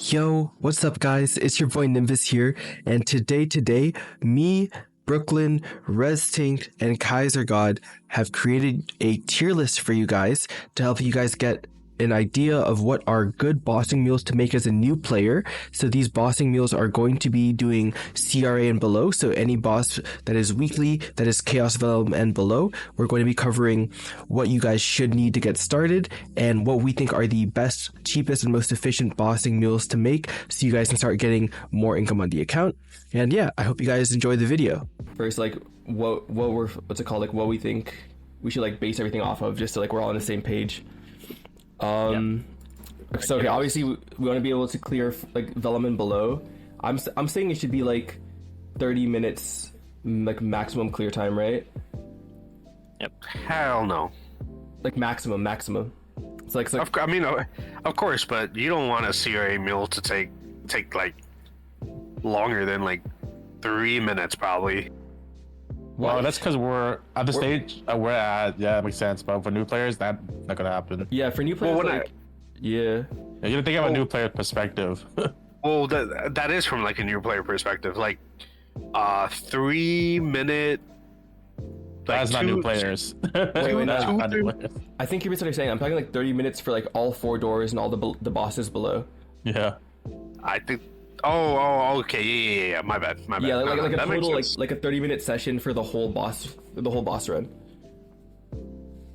Yo, what's up guys? It's your boy Nimbus here, and today, me, Brooklyn, Restink, and Kaiser God have created a tier list for you guys to help you guys get an idea of what are good bossing mules to make as a new player. So these bossing mules are going to be doing CRA and below, so any boss that is weekly, that is Chaos Venom and below, we're going to be covering what you guys should need to get started and what we think are the best, cheapest, and most efficient bossing mules to make so you guys can start getting more income on the account. And yeah, I hope you guys enjoy the video. First, like what we think we should like base everything off of, just so like we're all on the same page. So okay, obviously we want to be able to clear like Velum and below. I'm saying it should be like 30 minutes, like maximum clear time, right? Yep. Hell no. Like maximum. It's like I mean, of course, but you don't want a CRA mule to take like longer than like 3 minutes probably. Well, that's because we're at the stage we're at. Yeah, that makes sense. But for new players, that's not gonna happen. Yeah, for new players, yeah, you don't think of a new player perspective. Well, that is from like a new player perspective. Like, 3 minute. That's not new players. Wait, not new players. I think you're saying. I'm talking like 30 minutes for like all 4 doors and all the bosses below. Yeah. I think. Oh, okay, yeah. My bad. Yeah, like a total like a 30-minute session for the whole boss run.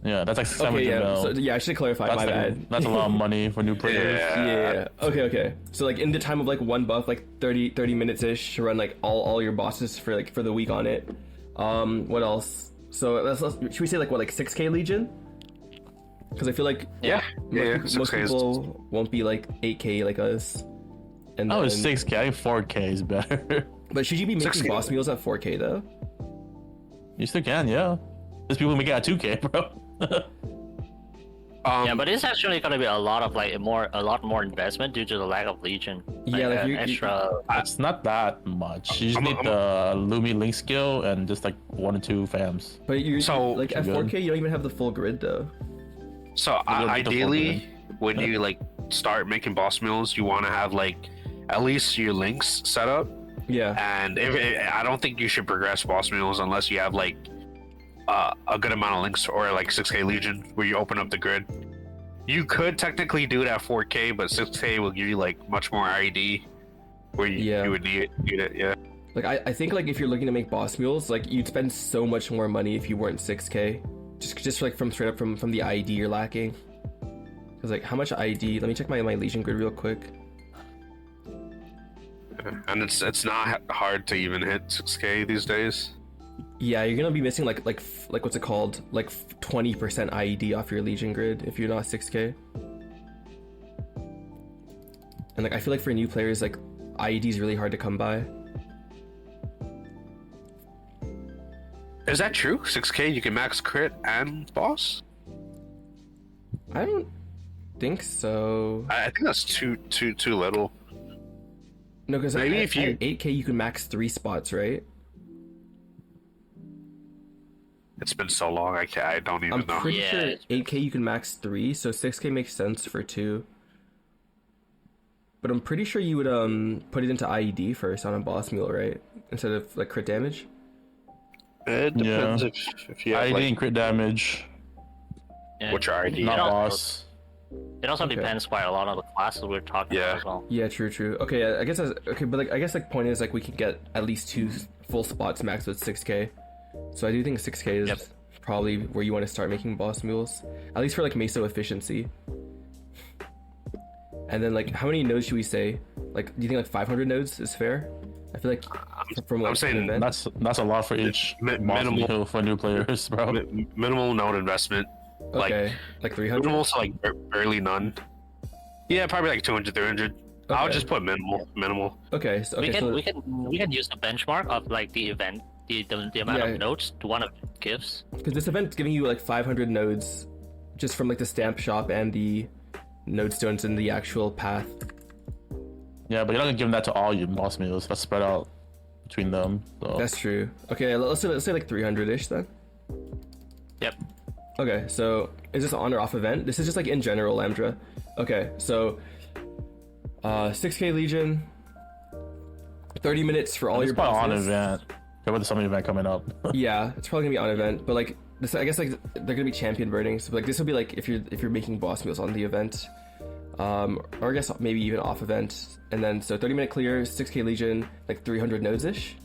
Yeah, that's like 700 okay, yeah. mil. So, yeah, I should clarify. My bad. That's a lot of money for new players. Yeah. Okay. So like in the time of like one buff, like 30 minutes ish to run like all your bosses for the week on it. What else? So should we say like 6K Legion? Because I feel like most people won't be like 8K like us. And then, it's 6K. I think 4K is better. But should you be making boss mules at 4K though? You still can, yeah. There's people make it at 2K, bro. Yeah, but it's actually gonna be a lot more investment due to the lack of Legion. Extra. It's not that much. You just need the Lumi Link skill and just like 1 or 2 fams. But like at 4K, you don't even have the full grid though. So ideally, when you like start making boss mules, you want to have like at least your links set up. Yeah. And I don't think you should progress boss mules unless you have like a good amount of links or like 6K Legion where you open up the grid. You could technically do it at 4K, but 6K will give you like much more ID where you would need it. Yeah. Like I think like if you're looking to make boss mules, like you'd spend so much more money if you weren't 6K. Just like straight up from the ID you're lacking. Cause like how much ID? Let me check my Legion grid real quick. And it's not hard to even hit 6K these days. Yeah, you're gonna be missing like what's it called? Like 20% IED off your Legion grid if you're not 6K. And like I feel like for new players, like IED is really hard to come by. Is that true? 6K you can max crit and boss? I don't think so. I think that's too little. No, because maybe if you 8K you can max 3 spots, right? It's been so long, I don't even know. I'm pretty sure 8K you can max 3, so 6K makes sense for 2. But I'm pretty sure you would put it into IED first on a boss mule, right? Instead of like crit damage. It depends if you have IED and crit damage. Yeah. Which are ID? Not boss. It also depends by a lot of the classes we're talking about as well. Yeah, true. Okay, I guess but like I guess like point is like we can get at least 2 full spots max with 6K. So I do think 6K is probably where you want to start making boss mules, at least for like meso efficiency. And then like how many nodes should we say? Like do you think like 500 nodes is fair? I feel like from like, I'm saying that's a lot for each minimal for new players, bro. Minimal node investment. Okay, like 300? Almost like barely none. Yeah, probably like 200, 300. Okay. I'll just put minimal. Okay, so we can use the benchmark of like the event, the amount of nodes to one of gives. Because this event's giving you like 500 nodes just from like the stamp shop and the node stones in the actual path. Yeah, but you're not gonna give them that to all your boss mules. That's spread out between them. So. That's true. Okay, let's say like 300-ish then. Yep. Okay, so is this on or off event? This is just like in general, Lambda. Okay, so 6K Legion. 30 minutes for all It's your probably on bosses. event. There was some event coming up. Yeah, it's probably gonna be on event, but like this, I guess like they're gonna be champion burnings. So like this will be like if you're making boss meals on the event, or I guess maybe even off event. And then so 30-minute clear, 6K Legion, like 300 nodes ish.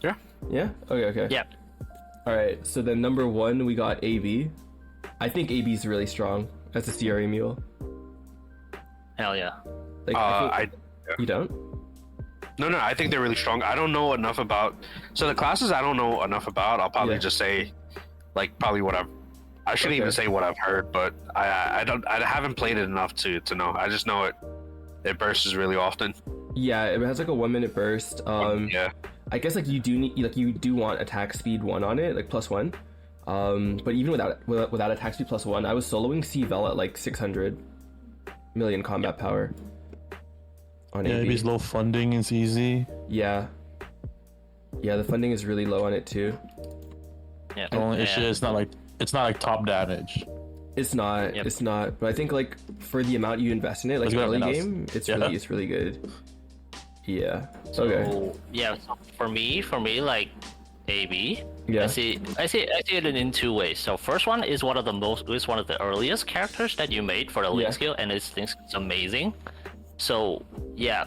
Yeah. Yeah. Okay. Yeah. All right. So then number 1 we got AB. I think AB is really strong as a CRA mule. Hell yeah. Like you don't. No, I think they're really strong. I don't know enough about. So the classes I don't know enough about. I'll probably just say, like, probably what I shouldn't even say what I've heard, but I haven't played it enough to know. I just know it bursts really often. Yeah, it has like a 1-minute burst. Yeah. I guess like you do want attack speed 1 on it, like +1. But even without attack speed +1, I was soloing C-Vel at like 600 million combat power. On Yeah, AB. maybe it's low funding. It's easy. Yeah, the funding is really low on it too. Yeah. The only yeah. issue is it's not like top damage. It's not. Yep. It's not. But I think like for the amount you invest in it, like It's good early enough. game, it's really good. Yeah. So, Okay. Yeah, so for me, like AB, Yeah. I see it in 2 ways. So first one is one of the earliest characters that you made for the Link Yeah. skill, and it's amazing. So yeah,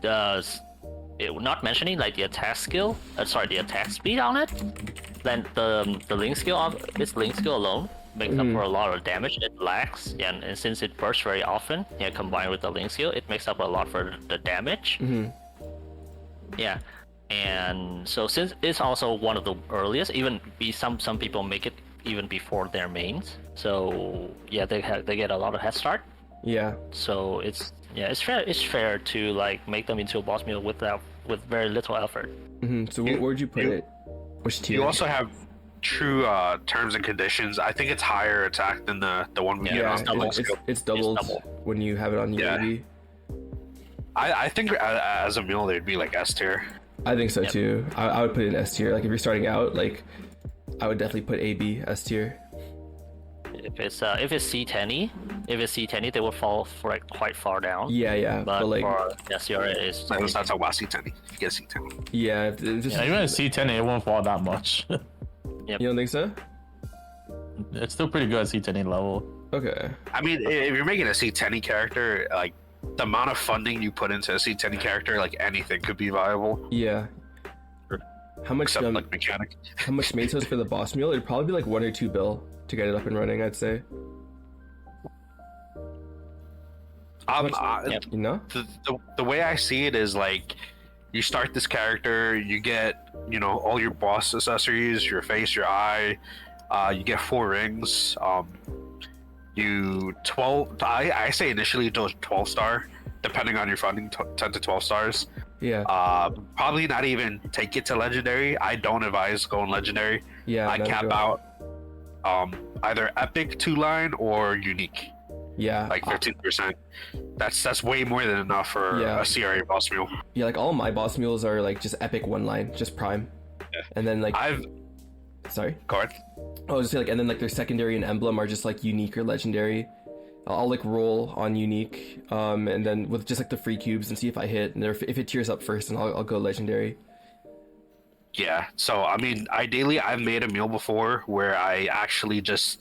not mentioning like the attack skill, the attack speed on it. Then the Link skill Link skill alone makes up for a lot of damage. It lacks, and since it bursts very often, combined with the Link skill, it makes up a lot for the damage. Yeah, and so since it's also one of the earliest, some people make it even before their mains. So yeah, they get a lot of head start. Yeah. So it's fair to like make them into a boss mule with very little effort. So where'd you put it? Which tier? You also have true terms and conditions. I think it's higher attack than the one we get Yeah, on the skill. it's doubled when you have it on your Yeah. AB. I think as a mule they'd be like S tier. I think so too. I would put it in S tier. Like if you're starting out, like I would definitely put AB S tier. If it's C10, they will fall for like quite far down. Yeah. But like for SCR it is. That's how C10. If you get C10. yeah, just, Yeah, even at C10, it won't fall that much. you don't think so? It's still pretty good at C10 level. Okay. I mean, if you're making a C10 character, like the amount of funding you put into a C10 character, like anything could be viable. Yeah. How much Except like mechanic. how much Matos for the boss mule? It'd probably be like 1 or 2 bill to get it up and running, I'd say. You know? The way I see it is like you start this character, you get all your boss accessories, your face, your eye, you get 4 rings. I say initially do 12-star, depending on your funding, 10 to 12 stars. Yeah. Probably not even take it to legendary. I don't advise going legendary. Yeah. I no, cap go. out either epic 2-line or unique, Yeah. like 15%. That's way more than enough for a CRA boss mule. Yeah, like all my boss mules are like just epic 1 line, just prime. Yeah. And then like sorry. Go ahead. I was just say like, and then like their secondary and emblem are just like unique or legendary. I'll like roll on unique, and then with just like the free cubes and see if I hit. And if it tiers up first, then I'll go legendary. Yeah. So I mean, ideally, I've made a mule before where I actually just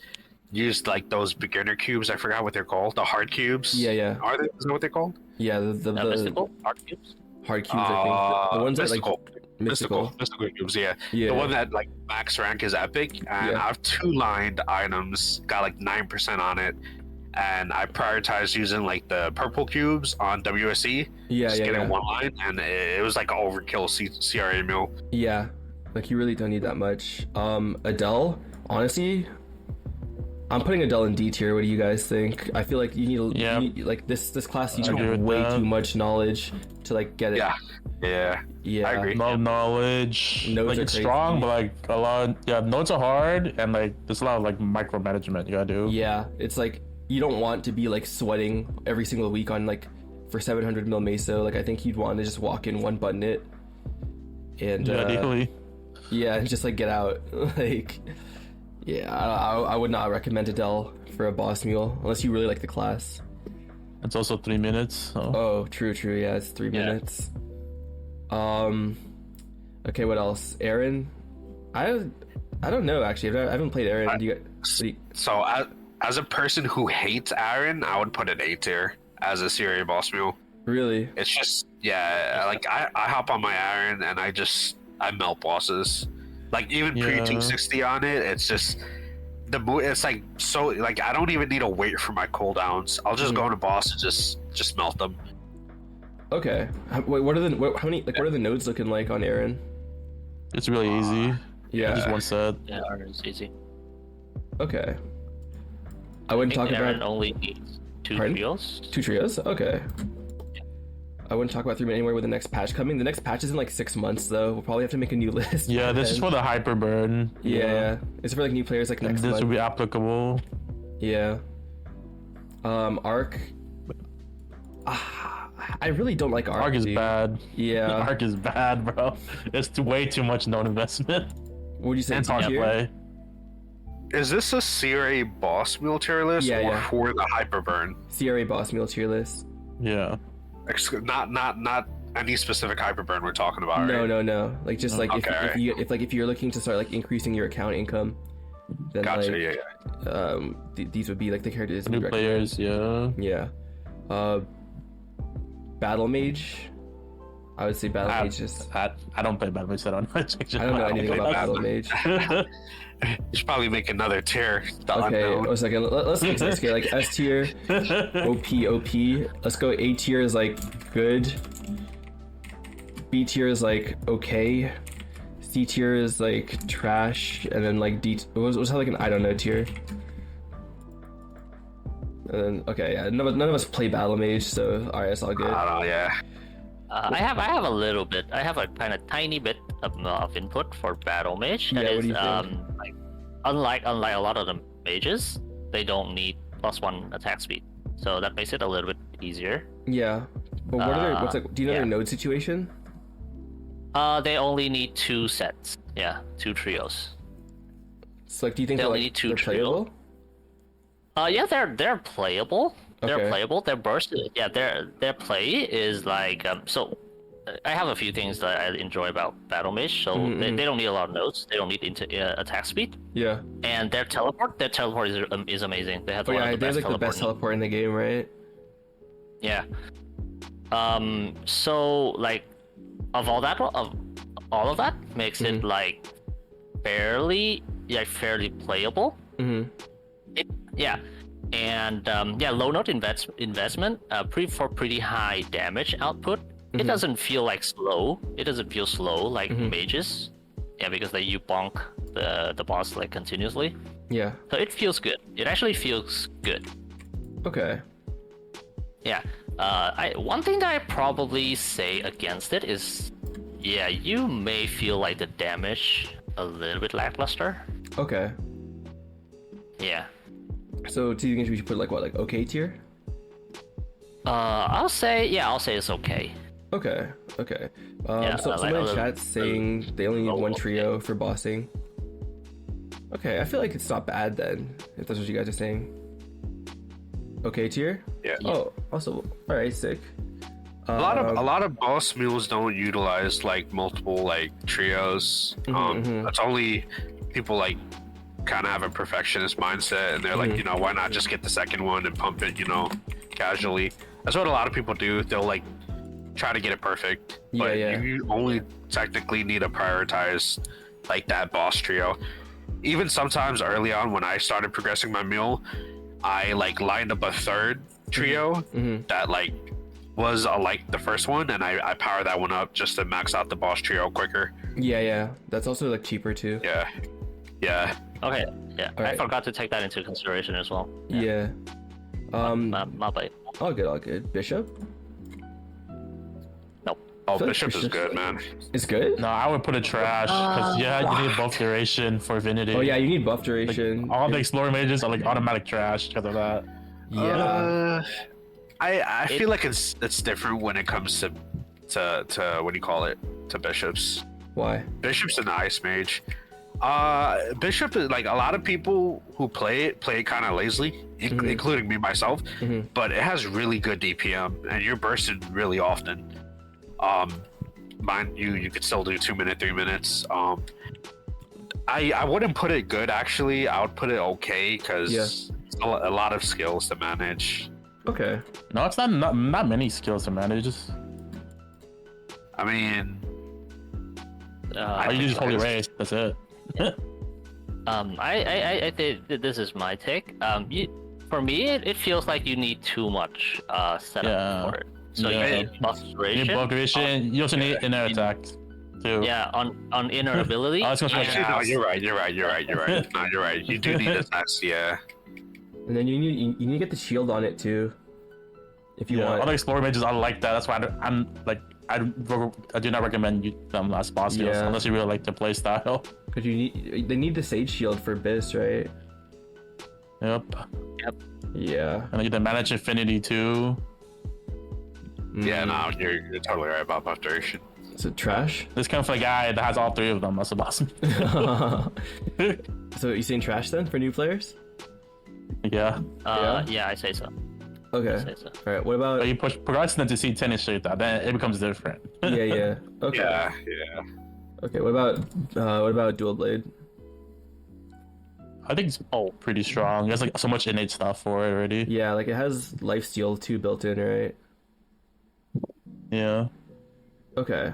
used like those beginner cubes. I forgot what they're called. The hard cubes. Yeah. Is that what they're called? Yeah, the mystical art cubes. hard cubes. I think the ones mystical. that like mystical. Mystical cubes. Yeah. Yeah. The one that like max rank is epic, and Yeah. I have 2-lined items, got like 9% on it. And I prioritized using like the purple cubes on WSE. Yeah, just yeah, getting yeah. 1 line, and it was like an overkill CRA mule. Yeah, like you really don't need that much. Adele, honestly, I'm putting Adele in D tier. What do you guys think? I feel like you need like this class. You I agree need with way that. too much knowledge to like get it. Yeah. I agree. No knowledge. Nodes like are it's crazy. strong, but like a lot. Yeah, nodes are hard, and like there's a lot of like micromanagement you gotta do. Yeah, it's like you don't want to be like sweating every single week on like for 700 mil meso. Like I think you'd want to just walk in, 1 button it, and Yeah, definitely. yeah, and just like get out. Like, yeah, I would not recommend Adele for a boss mule unless you really like the class. It's also 3 minutes. So. Oh, true. Yeah, it's 3 minutes. Okay, what else? Aran? I don't know actually. I haven't played Aran. So as a person who hates Aran, I would put it A tier as a Syria boss mule. Really? It's just like I hop on my Aran and I melt bosses. Like even pre 260 on it, it's just it's like so like I don't even need to wait for my cooldowns. I'll just go into boss and just melt them. Okay. Wait, what are the nodes looking like on Aran? It's really easy. Yeah. Just one set. Yeah, Aran's easy. Okay. I wouldn't talk Aran about. only needs 2 Pardon? trios. 2 trios? Okay. I wouldn't talk about 3 minute anywhere with the next patch coming. The next patch is in like 6 months though. We'll probably have to make a new list. Yeah, this is for the hyper burn. Yeah. It's for like new players like next This month. will be applicable. Yeah. Arc. I really don't like Arc. Arc is dude. bad. Yeah. Arc is bad, bro. It's way too much known investment. What would you say? It's hard to tier? play. Is this a CRA boss mule tier list or for the hyperburn? CRA boss meal tier list. Yeah. Not any specific hyperburn we're talking about, right? No. Like just like Okay, if you're looking to start like increasing your account income, then Gotcha. like Yeah. these would be like the characters New we players, yeah. recommend. Yeah. Battle Mage. I would say Battle Mage is. I don't play Battle Mage. I don't know anything about Battle Mage. You should probably make another tier. The Okay, unknown. a second. Let's get like S tier, OP. Let's go. A tier is like good. B tier is like okay. C tier is like trash, and then like D. What's like an I don't know tier. And then okay, yeah. None of us play Battle Mage, so alright, it's all good. I don't know, yeah. I have a little bit. I have a kind of tiny bit of input for Battle Mage. That Yeah, what is, do you think? like, unlike a lot of the mages, they don't need +1 attack speed, so that makes it a little bit easier. Yeah, but what are their, what's like? Do you know their yeah. node situation? They only need 2 sets. Yeah, 2 trios. So like, do you think They they're only like need 2 they're playable? Yeah, they're playable. They're Okay. playable. Their burst, yeah, their play is like so. I have a few things that I enjoy about Battle Mage. So they don't need a lot of nodes. They don't need attack speed. Yeah. And their teleport is amazing. They have Oh one yeah, of the there's best like the best teleport in the game, right? Yeah. So like of all of that makes it like fairly playable. Mm-hmm. Yeah. And low node investment for pretty high damage output. It doesn't feel like slow. It doesn't feel slow like mages. Yeah, because you bonk the boss like continuously. Yeah. So it feels good. It actually feels good. Okay. Yeah. One thing that I probably say against it is, yeah, you may feel like the damage a little bit lackluster. Okay. Yeah. So do you think we should put like okay tier? I'll say it's okay. Okay. Yeah, So like someone in a chat's saying they only need 1 trio for bossing. Okay, I feel like it's not bad then, if that's what you guys are saying. Okay tier? Yeah. Oh, also, alright, sick. A lot of boss mules don't utilize like multiple like trios. That's only people like kind of have a perfectionist mindset, and they're like, you know, why not just get the second one and pump it, you know, casually. That's what a lot of people do. They'll like try to get it perfect, but you only technically need to prioritize like that boss trio. Even sometimes early on when I started progressing my mule, I like lined up a third trio that like was like the first one, and I powered that one up just to max out the boss trio quicker. Yeah. That's also like cheaper too. Yeah. Okay. Yeah. All right. I forgot to take that into consideration as well. Yeah. My bad. All good. Bishop? Nope. Oh, feel like Bishop is Bishop's good, man. It's good? No, I would put it trash because you need buff duration for Divinity. Oh yeah, you need buff duration. All the Explorer mages are like automatic trash because of that. Yeah. I feel like it's different when it comes to what do you call it, to bishops. Why? Bishop's an ice mage. Bishop is like a lot of people who play it kind of lazily, including me myself. But it has really good DPM, and you're bursted really often. Mind you could still do 2 minute, 3 minutes. I wouldn't put it good actually. I would put it okay because it's a lot of skills to manage. Okay. No, it's not many skills to manage. Just I mean, I use Holy Race. That's it. I think this is my take. For me, it feels like you need too much setup for it. So you need buff duration. You buff duration. You also need inner attack too. Yeah, on inner ability. no, you're right. No, you're right. You do need attacks. Yeah. And then you need to get the shield on it too. If you want. Other explorer mages are like that. That's why I do not recommend you them as boss heals unless you really like the play style. Because they need the Sage Shield for Bis, right? Yep. Yeah. And you can manage Infinity too. Yeah, no, you're totally right about buff duration. Is it trash? This comes from a guy that has all three of them. That's a boss. So you saying trash then for new players? Yeah. Yeah, I say so. Okay. I say so. All right. What about? But you push progress them to see 10 straight that, then it becomes different. Yeah. Okay. Yeah. Okay. What about Dual Blade? I think it's pretty strong. There's like so much innate stuff for it already. Yeah, like it has Lifesteal 2 built in, right? Yeah. Okay.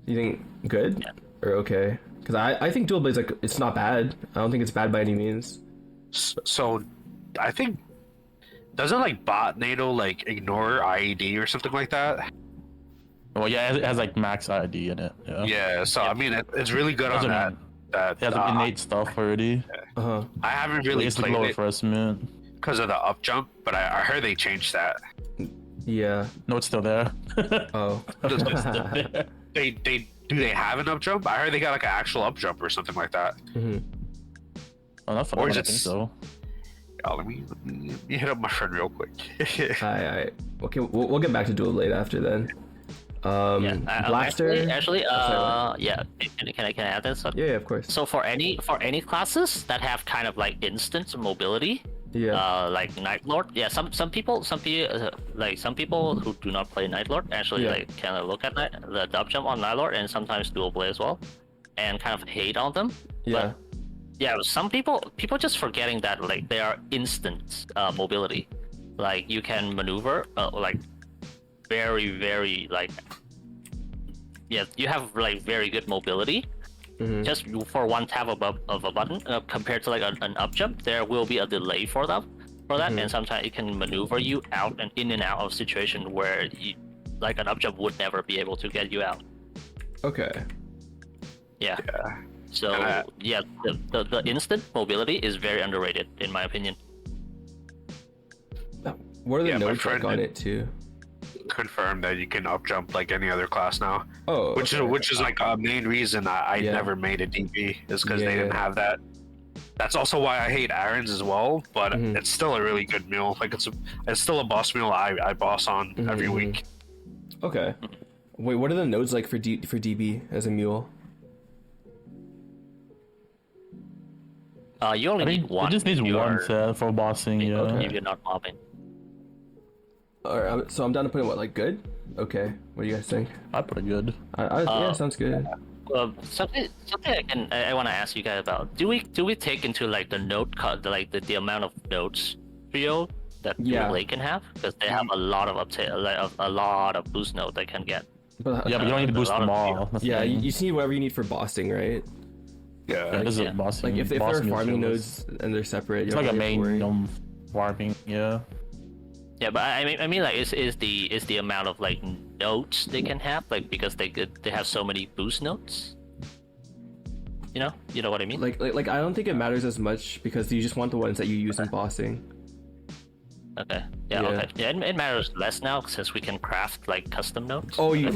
You think good or okay? Because I think Dual Blade's like it's not bad. I don't think it's bad by any means. So, I think doesn't like bot NATO like ignore IED or something like that? Well, yeah, it has like max ID in it. Yeah. So I mean, it's really good on that. It has like innate stuff already. Uh-huh. I haven't really It's played lower it first minute. because of the up jump, but I heard they changed that. Yeah. No, it's still there. Oh. They have an up jump? I heard they got like an actual up jump or something like that. Oh, not for Or I is think it- so. Oh, let me hit up my friend real quick. Aye. Okay, we'll get back to Dual Blade after then. Blaster. Actually, sorry, yeah. Can I add this? Yeah, of course. So for any classes that have kind of like instant mobility, like Night Lord, some people who do not play Night Lord actually like kind of look at the dub jump on Night Lord and sometimes Dual Blade as well, and kind of hate on them. Yeah. But, some people just forgetting that like they are instant mobility, like you can maneuver like very very like you have like very good mobility. Just for one tap of a button compared to like an up jump, there will be a delay for that, and sometimes it can maneuver you out and in and out of situation where like an up jump would never be able to get you out. Okay. Yeah. So the instant mobility is very underrated in my opinion. What are the Yeah, my notes friend like on did. it too? Confirm that you can up jump like any other class now. Oh, Which is like a main reason I Yeah. never made a DB is because they Yeah. didn't have that. That's also why I hate Aran's as well, but it's still a really good mule. Like it's still a boss mule I boss on every week. Okay. Wait, what are the nodes like for DB as a mule? You only I need think one. it just needs if you one are- set for bossing. Yeah. If you're not mobbing. All right, so I'm down to put in what, like good? Okay. What do you guys think? I put it good. Yeah, sounds good. Something I want to ask you guys about. Do we take into like the node cut, like the amount of nodes trio that Blade can have, because they have a lot of uptake, like a lot of boost node they can get. But Yeah, but you don't need to boost them all. That's the yeah, thing. you just need whatever you need for bossing, right? Yeah, this is a bossing. Like if they're bossing farming skills. nodes and they're separate, It's you like a don't really have to main worry. farming. Yeah. Yeah, but I mean like is the amount of like nodes they can have, like because they have so many boost nodes. You know what I mean? Like I don't think it matters as much because you just want the ones that you use in bossing. Okay. Yeah. Okay. Yeah, it matters less now since we can craft like custom nodes. Oh, yeah.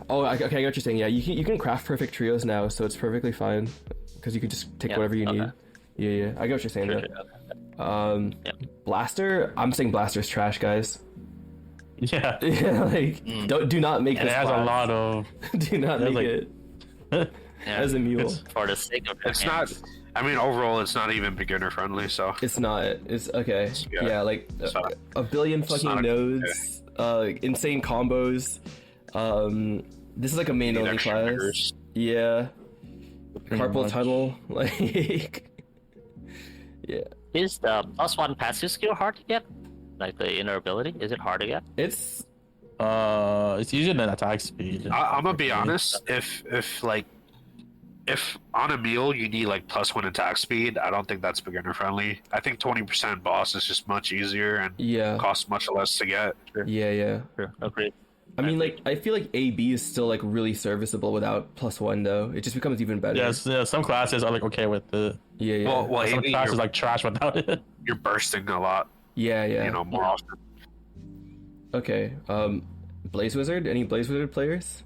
Oh, okay, I get what you're saying. Yeah, you can craft perfect trios now, so it's perfectly fine because you can just take whatever you need. Yeah. I get what you're saying. Though. Blaster. I'm saying Blaster's trash, guys. Yeah. Yeah, like do not make And this. it has class. a lot of. Do not make like- it. as a mule. For the sake of your It's not. hands. I mean, overall, it's not even beginner friendly. So It's not. It's okay. Yeah. Yeah, like It's not- a billion fucking not a- nodes, insane combos. This is like a main need only extra class. mirrors. Yeah. Carpal much. tunnel, like. Yeah, Is the +1 passive skill hard to get? Like the inner ability, is it hard to get? it's It's usually an attack speed. I'm gonna be honest. If on a mule you need like +1 attack speed, I don't think that's beginner friendly. I think 20% boss is just much easier and yeah, costs much less to get. yeah. Sure. Agreed. I mean, like, I feel like AB is still like really serviceable without +1 though. It just becomes even better. Yes, yeah, some classes are like okay with it. Yeah. Well, Some AB, classes like trash without it. you're bursting a lot. yeah. You know, more often. Okay. Blaze Wizard. Any Blaze Wizard players?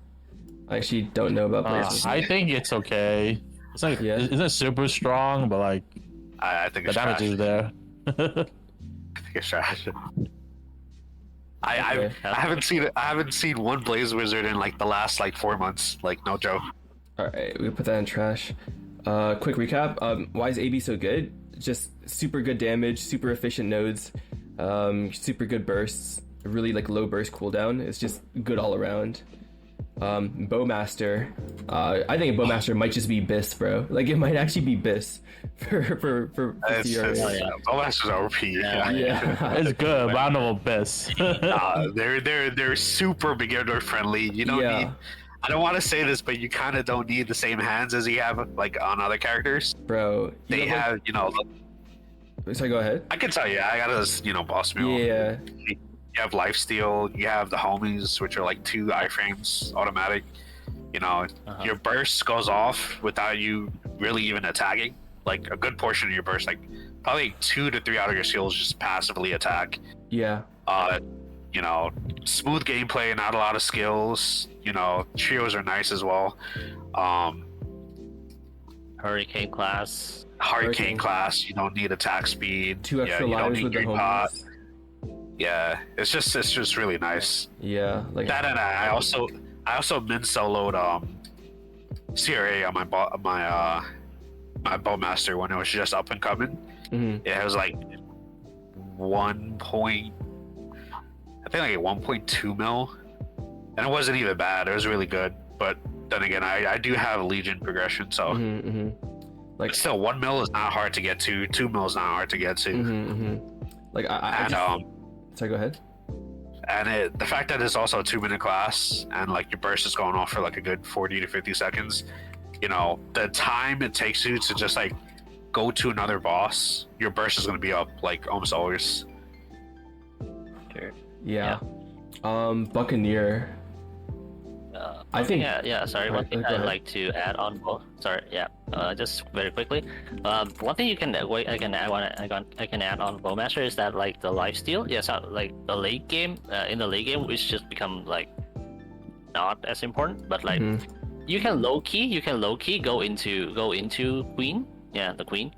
I actually don't know about Blaze Wizard. I think it's okay. It's like Yeah. it's not super strong, but like I think the it's damage trash. is there. I think it's trash. Okay. I haven't seen one Blaze Wizard in like the last like 4 months. Like no joke. All right, we put that in trash. Quick recap. Why is AB so good? Just super good damage, super efficient nodes, super good bursts, really like low burst cooldown. It's just good all around. Bowmaster. I think Bowmaster might just be BIS, bro. Like it might actually be BIS for CRA. Bowmaster's OP. Yeah. Yeah. It's good, but I don't know about best. They're super beginner friendly. You don't Yeah. need. I don't want to say this, but you kind of don't need the same hands as you have like on other characters. Bro. You They know, have, you know. like, sorry, go ahead. I can tell you, I got a boss mule. Yeah. You have lifesteal. You have the homies, which are like 2 iframes automatic. You know, your burst goes off without you really even attacking. Like a good portion of your burst, like probably 2 to 3 out of your skills just passively attack. Yeah. You know, smooth gameplay, not a lot of skills. You know, trios are nice as well. Hurricane class. Hurricane class, you don't need attack speed. 2 extra you don't lives need with the your pot. homies. Yeah, it's just really nice. Yeah. Like. That and I also min soloed CRA on my Bowmaster when it was just up and coming. Mhm. It was like 1.2 mil, and it wasn't even bad. It was really good, but then again, I do have Legion progression, so Like. still 1 mil is not hard to get to. 2 mil is not hard to get to. Like I And just... Sorry, go ahead. and the fact that it's also a 2-minute class and like your burst is going off for like a good 40 to 50 seconds, you know, the time it takes you to just like go to another boss, your burst is going to be up like almost always. Yeah. Buccaneer. I think. Yeah. Sorry, one thing go I'd ahead. like to add on. Just very quickly. One thing I can add on Bowmaster is that like the lifesteal. Yes, like the late game. In the late game, which just become like not as important. But like you can low key go into Queen. Yeah, the Queen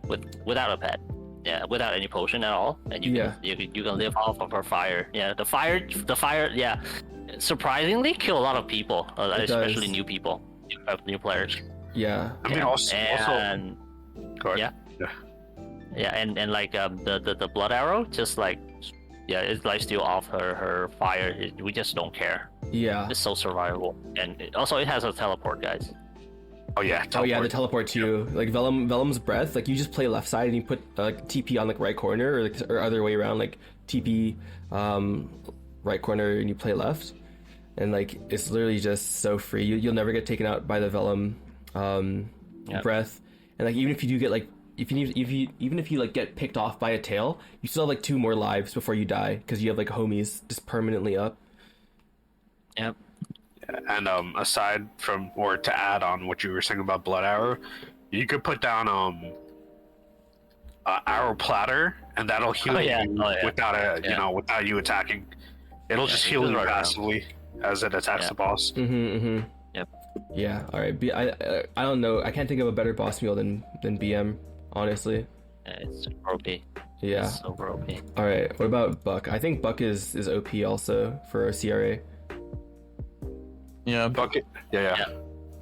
without a pet. Yeah, without any potion at all, and you can live off of her fire. Yeah, the fire. Yeah, surprisingly kill a lot of people, especially new people, new players. Yeah. I mean, also go ahead. Yeah, and like the blood arrow, just like it's lifesteal off her fire. We just don't care. Yeah. It's so survivable, and it has a teleport, guys. Oh yeah, the teleport too. Like Velum's breath. Like you just play left side and you put TP on like right corner, or other way around. Like TP right corner and you play left, and like it's literally just so free. You'll never get taken out by the Velum breath. And like even if you do get like even if you like get picked off by a tail, you still have like 2 more lives before you die because you have like homies just permanently up. Yep. And aside from, or to add on what you were saying about blood arrow, you could put down arrow platter, and that'll heal you without you attacking. It'll just heal you passively as it attacks the boss. Yep. Yeah. All right. I don't know. I can't think of a better boss mule than BM. Honestly. Yeah, it's super OP. Yeah. It's super OP. All right. What about Buck? I think Buck is OP also for CRA. Yeah, Bucket. Yeah.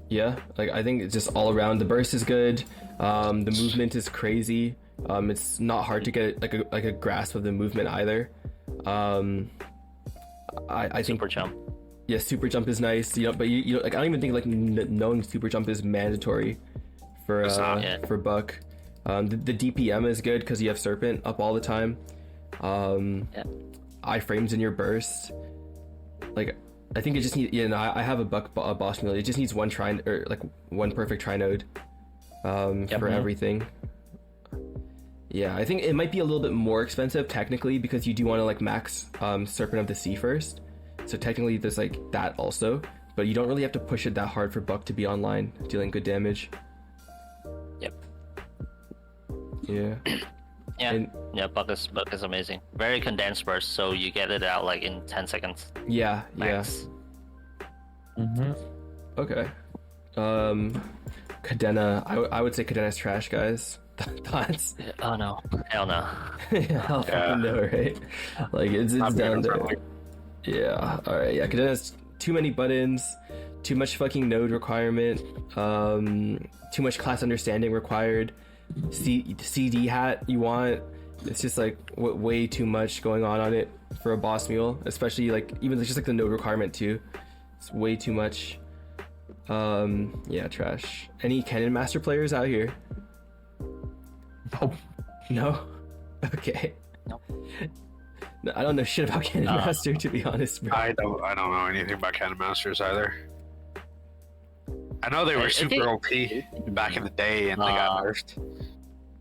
Yeah, like I think it's just all around. The burst is good. The movement is crazy. It's not hard to get like a grasp of the movement either. I think Super jump. yeah, super jump is nice. You know, but you like I don't even think like knowing super jump is mandatory for It's not, yeah. for Buck. The DPM is good because you have Serpent up all the time. Yeah. Iframes in your burst. Like I think it just needs. Yeah, no, I have a Boss Mule. It just needs one try or like one perfect tri node for everything. Yeah, I think it might be a little bit more expensive technically because you do want to like max Serpent of the Sea first. So technically there's like that also, but you don't really have to push it that hard for Buck to be online dealing good damage. Yep. Yeah. Yeah. And- yeah. Buck is amazing. Very condensed burst, so you get it out like in 10 seconds. Yeah. Max. Okay. Cadena. I would say Cadena's trash, guys. Thoughts? Oh no. Hell no. Hell fucking no, right? Like it's Not down better there. friendly. Yeah. All right. Yeah. Cadena's too many buttons, too much fucking node requirement, too much class understanding required. CD hat you want. It's just like way too much going on it for a boss mule, especially like even just like the node requirement too. It's way too much. Yeah, trash. Any Cannon Master players out here? Nope. No? Okay. Nope. No, I don't know shit about Cannon Master, to be honest, bro. I don't know anything about Cannon Masters either. I know they were I super think- OP back in the day and they got nerfed.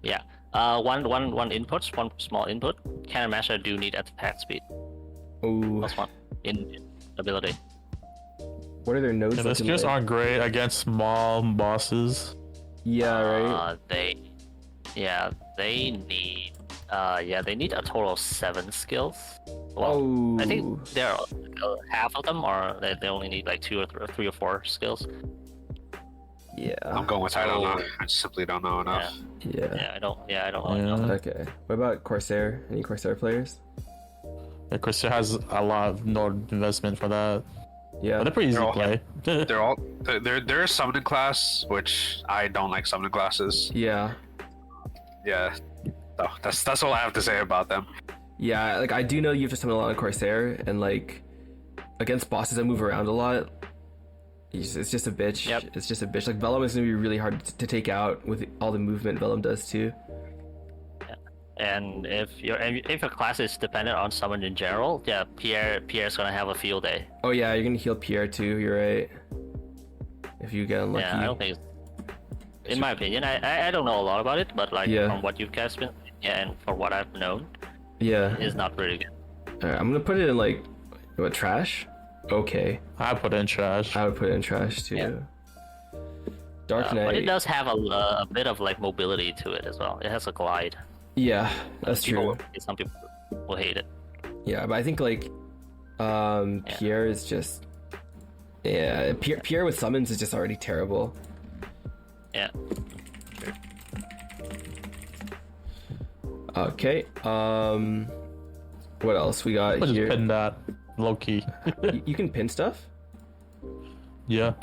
Yeah. One small input. Cannon Master do need attack speed. Ooh. Plus one in ability. What are their nodes Yeah, the looking skills like? aren't great against small bosses. Yeah, right? They need they need a total of 7 skills. Well, Oh. I think there are half of them, or they only need like 2 or 3 or 4 skills. Yeah. I'm going with I don't know. I simply don't know enough. Yeah. Yeah, I don't really know. Yeah. Okay. What about Corsair? Any Corsair players? Yeah, Corsair has a lot of node investment for that. Yeah. But they're pretty easy They're to all- play. They're a summoning class, which I don't like summoning classes. Yeah. Yeah. So that's all I have to say about them. Yeah, like I do know you have to summon a lot on Corsair, and like against bosses that move around a lot, it's just a bitch. Yep. It's just a bitch. Like Vellum is gonna be really hard to take out with all the movement Vellum does too. And if your class is dependent on summon in general, yeah, Pierre's gonna have a field day. Oh yeah, you're gonna heal Pierre too. You're right. If you get unlucky. Yeah, I don't think. In my opinion, I don't know a lot about it, but like Yeah. from what you've guys been, and from what I've known, Yeah. it's not really good. Alright, I'm gonna put it in like what, trash? Okay. I put in trash. I would put it in trash too. Yeah. Dark Knight. But it does have a bit of like mobility to it as well. It has a glide. Yeah, that's true. Some people will hate it. Yeah, but I think like Pierre is just Pierre with summons is just already terrible. Yeah. Okay. What else we got I just here? pin that low key. You can pin stuff? Yeah.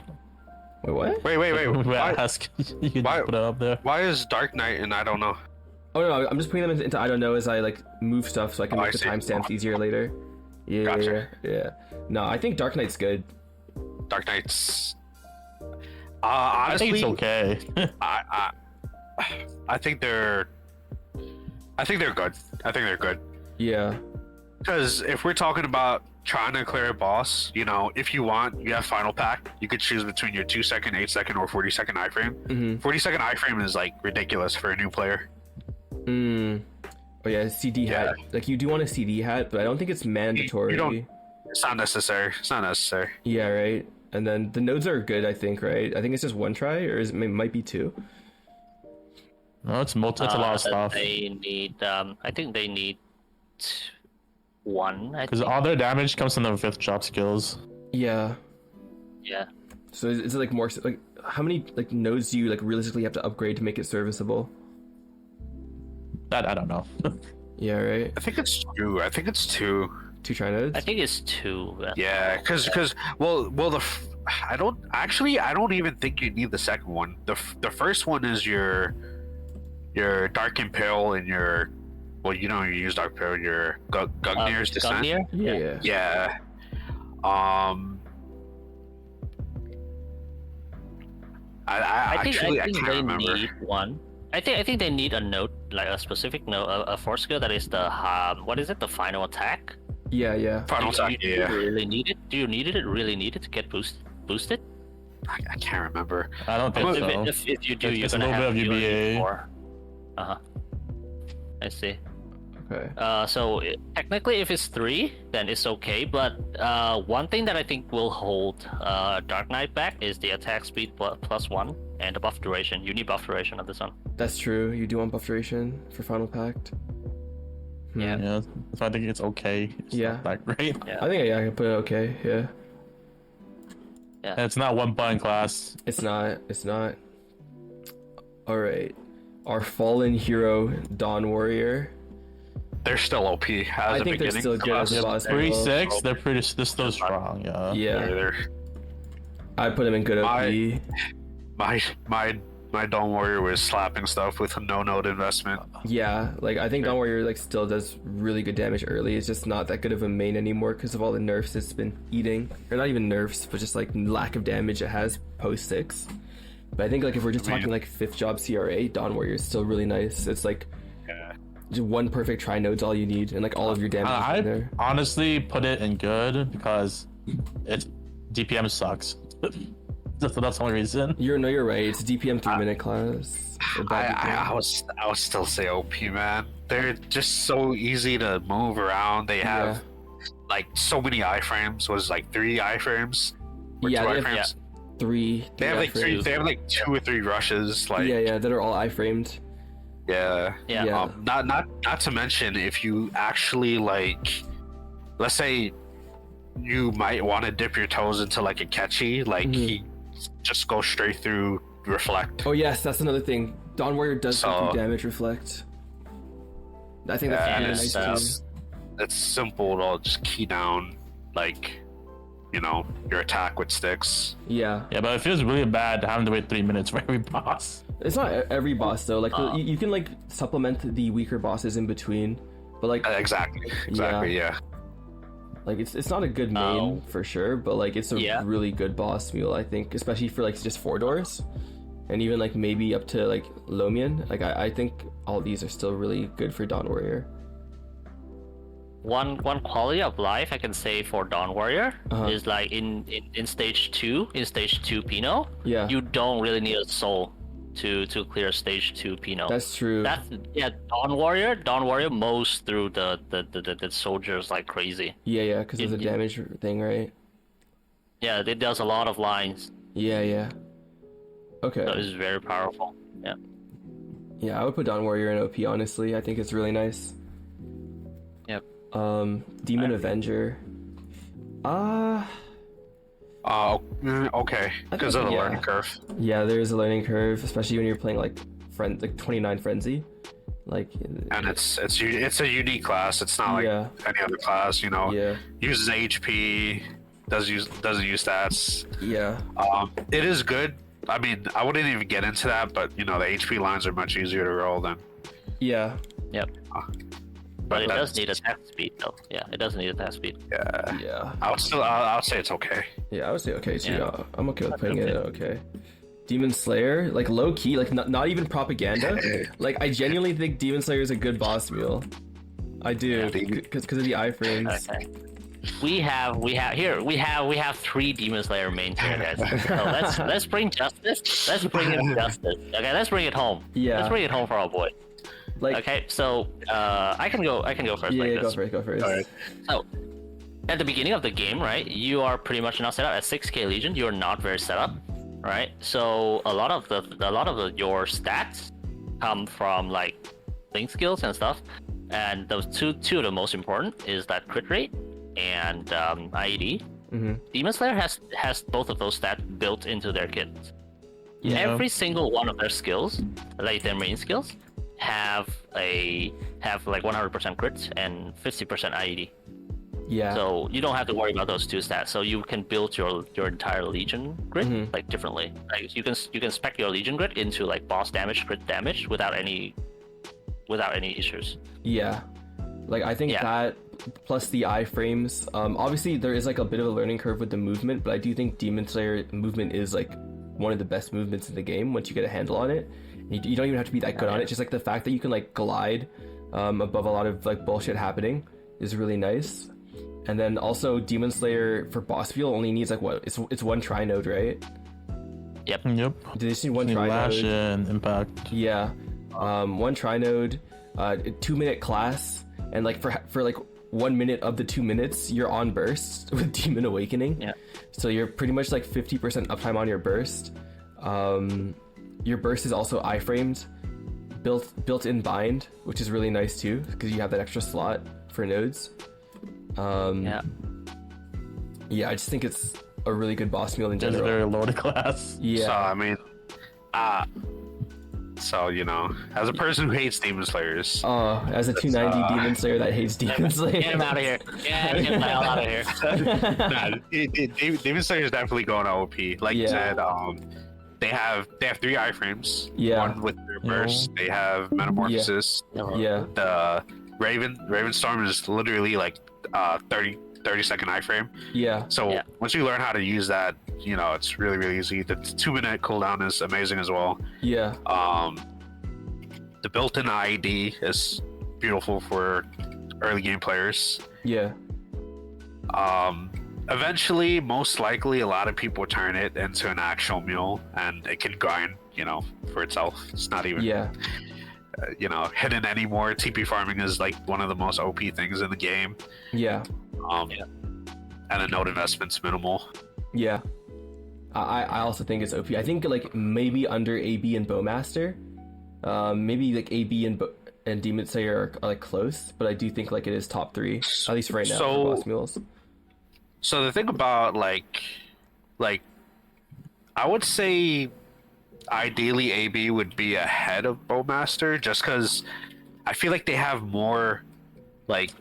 Wait, what? Wait. Why, Ask. You can why- just put it up there. why is Dark Knight and I don't know? Oh no, I'm just putting them into I don't know as I like move stuff so I can Oh, make I the see. timestamps easier later. Yeah, Gotcha. yeah. No, I think Dark Knight's good. Dark Knight's. I think Honestly, it's okay. I think they're good. I think they're good. Yeah. Because if we're talking about trying to clear a boss, you know, if you want, you have Final Pack. You could choose between your 2-second, 8-second, or 40-second iframe. Mm-hmm. 40-second iframe is like ridiculous for a new player. Oh yeah, CD hat. Like you do want a CD hat, but I don't think it's mandatory. You don't. It's not necessary. It's not necessary. Yeah, right. And then the nodes are good, I think, right? I think it's just one try, or it might be 2. No, it's a lot of stuff. They need. I think they need 1. I Because think. all their damage comes from the 5th drop skills. Yeah. Yeah. So is it like more like how many like nodes do you like realistically have to upgrade to make it serviceable? That I don't know. Yeah, right. I think it's 2. I think it's 2. 2 try nodes. I think it's 2. Yeah, because I don't. Actually, I don't even think you need the second one. The first one is your Dark Impale and your, well, you don't use Dark Impale, your Gugnir's Descent. Buccaneer? Yeah. Yeah. I think I they can't remember. need one. I think they need a note, like a specific note, a force skill that is the what is it? The final attack. Yeah. Final attack, Do you really need it? Do you really need it to get boosted? I can't remember. I don't think so. If you do, you're It's a gonna little have bit of UBA. I see. Okay. So technically, if it's 3, then it's okay. But one thing that I think will hold Dark Knight back is the attack speed +1 and the buff duration. You need buff duration of this one. That's true. You do want buff duration for Final Pact. Yeah. Yeah, so I think it's okay. It's Yeah. not that great. Yeah. I think I can put it okay. Yeah. And it's not one button class. It's not. All right. Our fallen hero, Dawn Warrior. They're still OP as I a think they're beginning still good as a boss. 3-6, they're still strong. Yeah. Yeah. They're I put him in good OP. my Dawn Warrior was slapping stuff with no node investment. Yeah, like I think Dawn Warrior like still does really good damage early. It's just not that good of a main anymore because of all the nerfs it's been eating, or not even nerfs, but just like lack of damage it has post 6. But I think like if we're just talking like 5th job CRA, Dawn Warrior is still really nice. It's like just one perfect tri node's all you need, and like all of your damage is in I there. honestly put it in good because it's DPM sucks. That's the only reason. You're right. It's a DPM 3-minute class. or bad DPM. I would still say OP, man. They're just so easy to move around. They have like so many iframes. Was like 3 iframes? Or Yeah, 2 they have iframes? three. They have like iframes. They have like 2 or 3 rushes. Like Yeah, that are all iframed. yeah. Yeah. Not to mention if you actually like, let's say you might want to dip your toes into like a catchy, like he just goes straight through reflect. Oh yes, that's another thing. Dawn Warrior does So- do damage reflect. I think that's And really it's, nice too. it's simple to just key down, like, you know, your attack with sticks. Yeah, Yeah, but it feels really bad having to wait 3 minutes for every boss. it's not every boss though. Like you can like supplement the weaker bosses in between, but like Exactly. Yeah. like it's not a good main for sure, but like it's a really good boss mule. I think, especially for like just 4 doors, and even like maybe up to like Lomian. Like I think all these are still really good for Dawn Warrior. One quality of life I can say for Dawn Warrior is like in stage 2, Pinot, Yeah, you don't really need a soul to clear stage 2 Pinot. that's true. Dawn Warrior mows through the soldiers like crazy. Yeah, because of the damage thing, right? Yeah, it does a lot of lines. Yeah. Okay. So it's very powerful. Yeah. Yeah, I would put Dawn Warrior in OP, honestly. I think it's really nice. Yep. Demon Avenger. Okay. Because of the learning curve. Yeah, there is a learning curve, especially when you're playing like 29 Frenzy. Like, And it's a unique class. It's not like any other class, you know. Yeah. Uses HP, doesn't use stats. Yeah. It is good. I mean, I wouldn't even get into that, but you know, the HP lines are much easier to roll than. Yeah. Yep. But it does need attack speed though. Yeah, it does need attack speed. Yeah. I'll say it's okay. Yeah, I would say okay too. Yeah. I'm okay with putting it in okay. Demon Slayer, like low key, like not even propaganda. Like I genuinely think Demon Slayer is a good boss mule. I do, because of the iframes. Okay. We have 3 Demon Slayer mains here, guys. So let's bring justice. Let's bring in justice. Okay, let's bring it home. Yeah. Let's bring it home for our boy. Like, Okay, so I can go first. yeah, like go this. first. Alright. So at the beginning of the game, right, you are pretty much not set up at 6k Legion. You are not very set up, right? So a lot of your stats come from like link skills and stuff, and those two of the most important is that crit rate and IED. Demon Slayer has both of those stats built into their kits. Yeah. Every single one of their skills, like their main skills, have like 100% crits and 50% IED. Yeah. So you don't have to worry about those 2 stats. So you can build your entire Legion grid like differently. Like you can spec your Legion grid into like boss damage, crit damage without any issues. Yeah. Like I think that plus the iframes. Obviously there is like a bit of a learning curve with the movement, but I do think Demon Slayer movement is like one of the best movements in the game once you get a handle on it. You don't even have to be that good on it. Just like the fact that you can like glide above a lot of like bullshit happening is really nice. And then also Demon Slayer for boss feel only needs like what? It's 1 tri-node, right? Yep. Do they just need 1 Need tri-node? lash and impact. Yeah. 1 tri-node, 2-minute class, and like for like 1 minute of the 2 minutes, you're on burst with Demon Awakening. Yeah. So you're pretty much like 50% uptime on your burst. Your burst is also iframed, built-in bind, which is really nice too, because you have that extra slot for nodes. Yeah, I just think it's a really good boss mule in Just general. a very loaded class. Yeah. So I mean, so you know, as a person who hates Demon Slayers, As a 290 Demon Slayer that hates Demon Slayer. Get him out of here. Get him the hell out of here. Demon Slayer is definitely going to OP. Like you said, they have 3 iframes. Yeah. 1 with their burst. They have Metamorphosis. Yeah. The Ravenstorm is literally like 30 second iframe. Yeah. So once you learn how to use that, you know, it's really, really easy. The 2-minute cooldown is amazing as well. Yeah. The built-in IED is beautiful for early game players. Yeah. Eventually, most likely, a lot of people turn it into an actual mule, and it can grind, you know, for itself. It's not even, you know, hidden anymore. TP farming is like one of the most OP things in the game. Yeah. And the node investment's minimal. Yeah. I also think it's OP. I think like maybe under AB and Bowmaster. Maybe like AB and Demon Slayer are like close, but I do think like it is top 3, at least right now for boss mules. So the thing about like I would say ideally AB would be ahead of Bowmaster, just because I feel like they have more, like,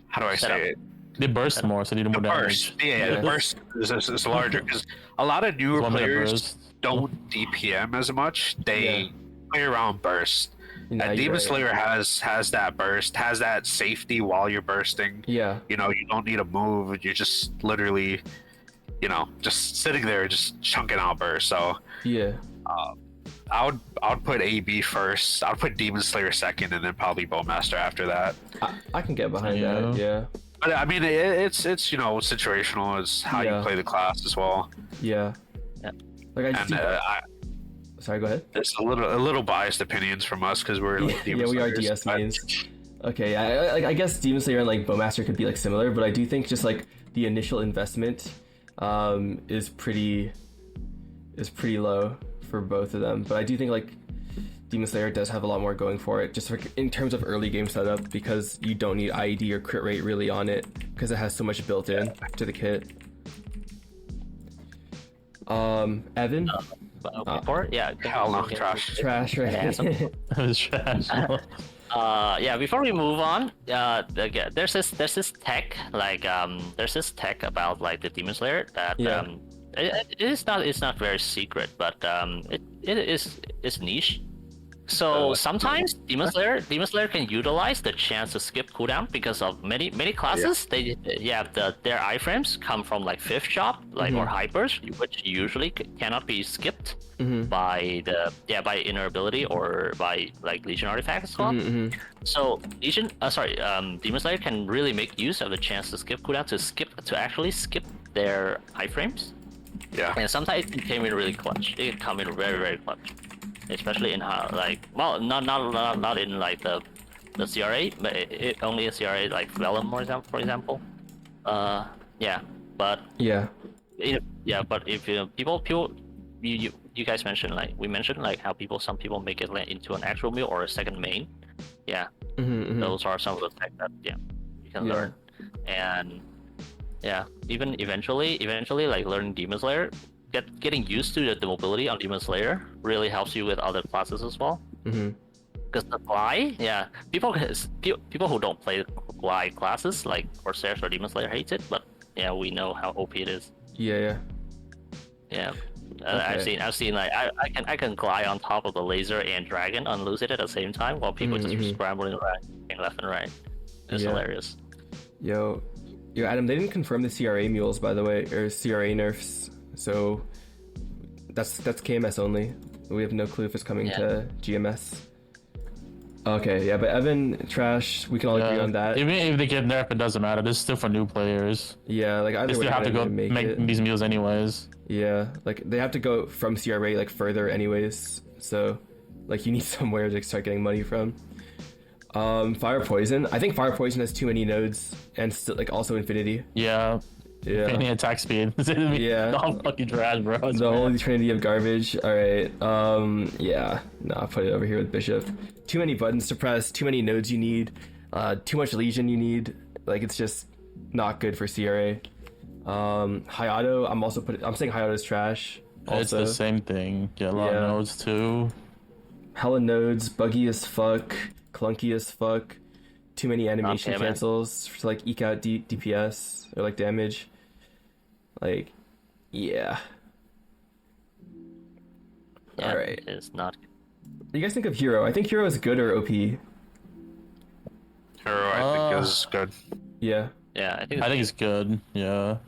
how do I say it? They burst more, so they do more damage. The burst is larger because a lot of newer players don't DPM as much. They play around burst. And Demon Slayer has that burst, has that safety while you're bursting. Yeah. You know, you don't need to move. You're just literally, you know, just sitting there, just chunking out burst. So yeah, I would put AB first. I would put Demon Slayer second, and then probably Bowmaster after that. I can get behind that. Yeah. But I mean, it's you know, situational. It's how you play the class as well. Yeah. Like sorry, go ahead. It's a little biased opinions from us because we're like Demon we are Slayers, DS mains. Okay, I guess Demon Slayer and like Bowmaster could be like similar, but I do think just like the initial investment is pretty low for both of them. But I do think like Demon Slayer does have a lot more going for it, just for, in terms of early game setup, because you don't need IED or crit rate really on it because it has so much built in to the kit. Evan. Hell no, trash, right? It was trash. Before we move on, there's this tech about like the Demon Slayer that it's not very secret, but it's niche. So sometimes Demon Slayer can utilize the chance to skip cooldown because of many classes. Their iframes come from like 5th shop, like or hypers, which usually cannot be skipped by inner ability or by like Legion artifacts as well. So Demon Slayer can really make use of the chance to skip cooldown to actually skip their iframes. Yeah. And sometimes it came in really clutch. It can come in very, very clutch. Especially in not in like the CRA, but only in CRA like Vellum, for example. But if people you guys mentioned how some people make it into an actual mule or a second main. Those are some of the tech that you can learn. And even eventually like learning Demon Slayer, getting used to the mobility on Demon Slayer really helps you with other classes as well. Because the glide, yeah, people who don't play glide classes like Corsair or Demon Slayer hate it, but yeah, we know how OP it is. Yeah. Yeah, Okay. I've seen like I can glide on top of the laser and dragon and lose it at the same time while people just scrambling around left and right. It's hilarious. Yo, Adam, they didn't confirm the CRA mules, by the way, or CRA nerfs. So that's KMS only. We have no clue if it's coming to GMS. Okay, yeah, but Evan, trash. We can all agree on that. Even if they get nerfed, it doesn't matter. This is still for new players. Yeah, like either They way, still have to go make these mules anyways. Yeah, like they have to go from CRA like further anyways. So, like you need somewhere to start getting money from. Fire Poison. I think Fire Poison has too many nodes and still like also Infinity. Yeah. Any attack speed. Yeah. All fucking trash, bro. The holy trinity of garbage. All right. Yeah. No, I'll put it over here with Bishop. Too many buttons to press. Too many nodes you need. Too much Legion you need. Like it's just not good for CRA. Hayato. I'm saying Hayato's trash. Also. It's the same thing. Get a lot of nodes too. Hella nodes. Buggy as fuck. Clunky as fuck. Too many animation cancels to like eke out DPS or like damage. Like, yeah. All right. It's not. What do you guys think of Hero? I think Hero is good or OP. Hero, I think is good. Yeah. Yeah, I think it's good. Yeah.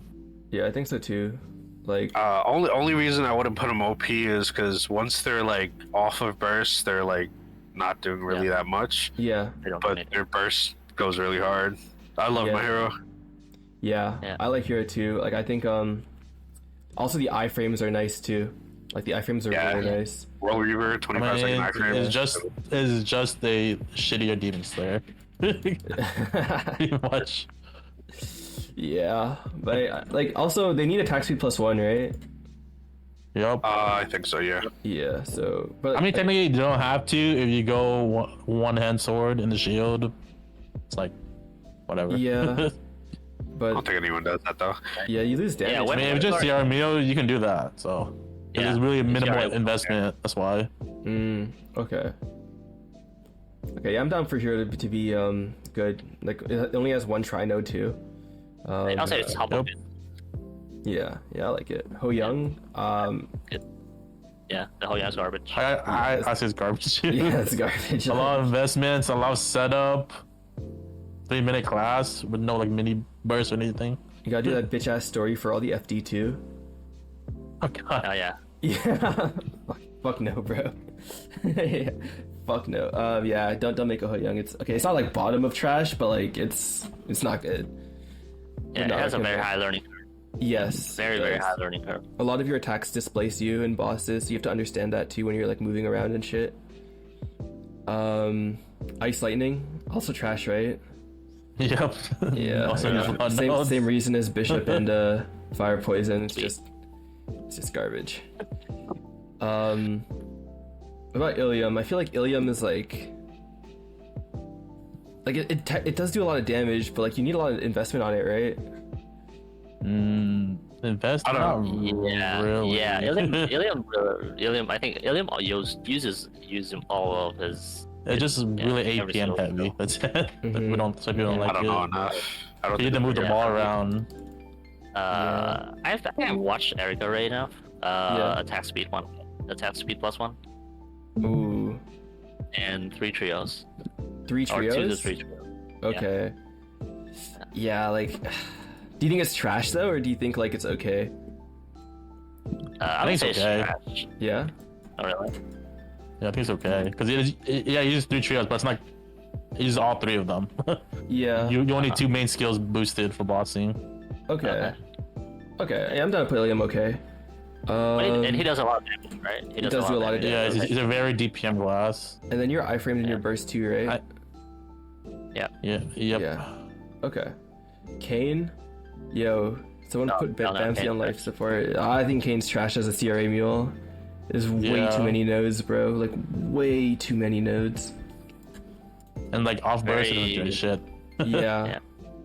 Yeah, I think so too. Like, only reason I wouldn't put them OP is because once they're like off of burst, they're like not doing really that much. Yeah. But their burst goes really hard. I love my Hero. Yeah, I like Hero too. Like, I think also the iframes are nice too. Like the iframes are really nice. World Reaver, 25 second iframe. It's just a shittier Demon Slayer. Pretty much. Yeah, but like also they need attack speed +1, right? Yep. I think so. Yeah. Yeah. So, but I mean, technically, you don't have to if you go one hand sword in the shield. It's like, whatever. Yeah. But I don't think anyone does that though. Yeah, you lose damage. I mean, if it's just CR meal, you can do that. So it's really a minimal investment. That's why. Okay. Okay, yeah, I'm down for Hero to be good. Like it only has one tri node too. I'll say it's top of it. Yeah, I like it. Hoyoung, yeah, the Hoyoung's garbage. I say it's garbage. Yeah, it's garbage. A lot of investments, a lot of setup. 3-minute class with no like mini burst or anything. You gotta do that bitch ass story for all the FD too. Oh god. Oh yeah. Yeah. Fuck no, bro. Yeah. Fuck no. Yeah, don't make a Hoyoung. It's okay. It's not like bottom of trash, but like it's not good. Yeah, it has a very high learning curve. Yes. Very high learning curve. A lot of your attacks displace you in bosses, so you have to understand that too when you're like moving around and shit. Ice Lightning, also trash, right? Yep. Yeah. Same reason as Bishop and Fire Poison. It's just garbage. What about Illium? I feel like Illium is like it does do a lot of damage, but like you need a lot of investment on it, right? Invest? I don't know. Really. Yeah. Illium. I think Illium uses all of his. It's just really APM heavy. That's it. We don't. Some people don't like it. I don't know enough. I don't you need to move the ball around. I think I've watched Erica right now. Attack speed +1. Ooh. And 3 trios. 3 trios? Or 2 to 3 trios. Okay. Yeah, like, do you think it's trash though, or do you think like it's okay? I think it's okay. Trash. Yeah. Oh really? Yeah, I think it's okay because he uses 3 trios, but it's not. He uses all 3 of them. Yeah. You only 2 main skills boosted for bossing. Okay. Yeah, I'm down to play Illium. Okay. And he does a lot of damage, right? He does do a lot of damage. Yeah, he's a very DPM class. And then you're iframed in your burst too, right? Yep. Yeah. Okay. Kain, yo, someone put Bamsy on life support. I think Kain's trash as a CRA mule. There's way too many nodes, bro. Like way too many nodes. And like off burst is doing shit. Yeah.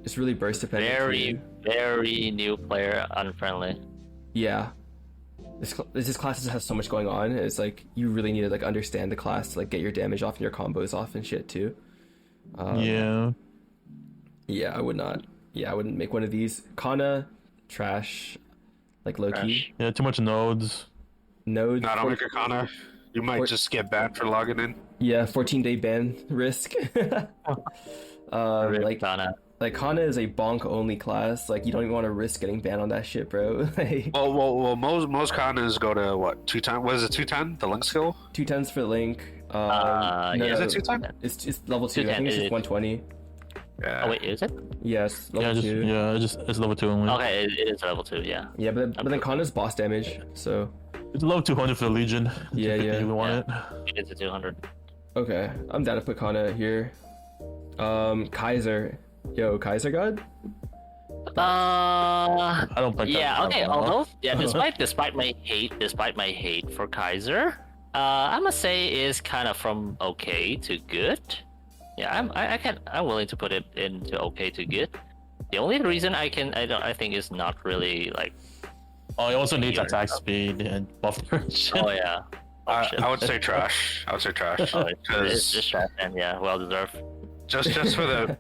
It's really burst dependent. Very new player unfriendly. Yeah. this class has so much going on. It's like you really need to like understand the class to like get your damage off and your combos off and shit too. Yeah. Yeah, I would not. Yeah, I wouldn't make one of these. Kanna, trash, like low key. Yeah, too much nodes. Node. Not on your Connor. You might just get banned for logging in. Yeah, 14-day ban risk. Like Kanna. Like Kanna is a bonk only class. Like you don't even want to risk getting banned on that shit, bro. Like, Well, most Kannas go to what 210? What is it? 210? The link skill? 210s for Link. Yeah. Is it 210? It's level 2. I think it's just 120. Yeah. Oh wait, is it? Yes, level 2. It's level 2 only. Okay, it is level 2. Yeah. Yeah, but then Kanna's boss damage, so It's level 200 for the Legion. Yeah, if yeah. you want It is a 200. okay. I'm down to put Kanna here. Kaiser. Yo, Kaiser God? Uh, I don't think. yeah. that's Okay. that well. Although, yeah, despite my hate for Kaiser, I must say is kind of from okay to good. Yeah, I'm willing to put it into okay to good. The only reason I think is not really like. Oh, you also needs Here. attack speed and buff duration. Oh yeah. I would say trash. I would say trash. Oh, it's 'Cause just trash, and yeah, well deserved. just for the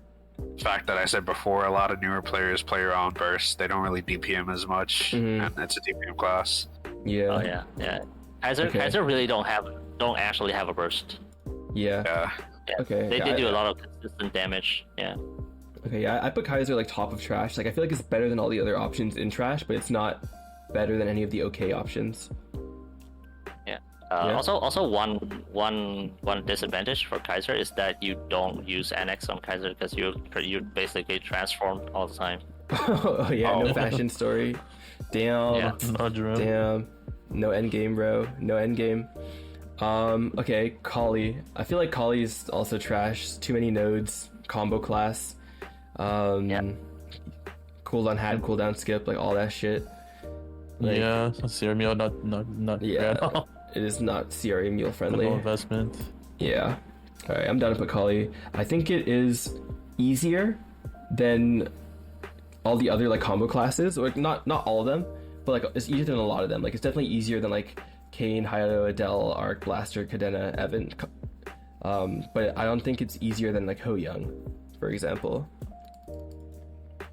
fact that I said before, a lot of newer players play around burst. They don't really DPM as much, Mhm. and it's a DPM class. Yeah. Oh yeah, yeah. Kaiser Okay. Kaiser really don't actually have a burst. Yeah. Yeah. Yeah. Okay. They yeah, do a lot of consistent damage. Yeah. Okay, yeah, I put Kaiser like top of trash. Like I feel like it's better than all the other options in trash, but it's not better than any of the okay options. Yeah. Also, one disadvantage for Kaiser is that you don't use annex on Kaiser because you basically transform all the time. Oh yeah, no Oh. fashion story. Damn. Yeah. Not true. Damn. No end game, bro. No end game. Okay, Khali. I feel like Khali is also trash. Too many nodes. Combo class. Yeah. Cooldown had, cooldown skip, like all that shit. Like, Yeah, Cereal not Yeah. bad at all. It is not CRA meal No friendly. investment. Yeah. Alright, I'm down to put Khali. I think it is easier than all the other like combo classes, or not all of them, but like it's easier than a lot of them. Like it's definitely easier than like Kain, Hayato, Adele, Arc, Blaster, Cadena, Evan. But I don't think it's easier than like Hoyoung, for example.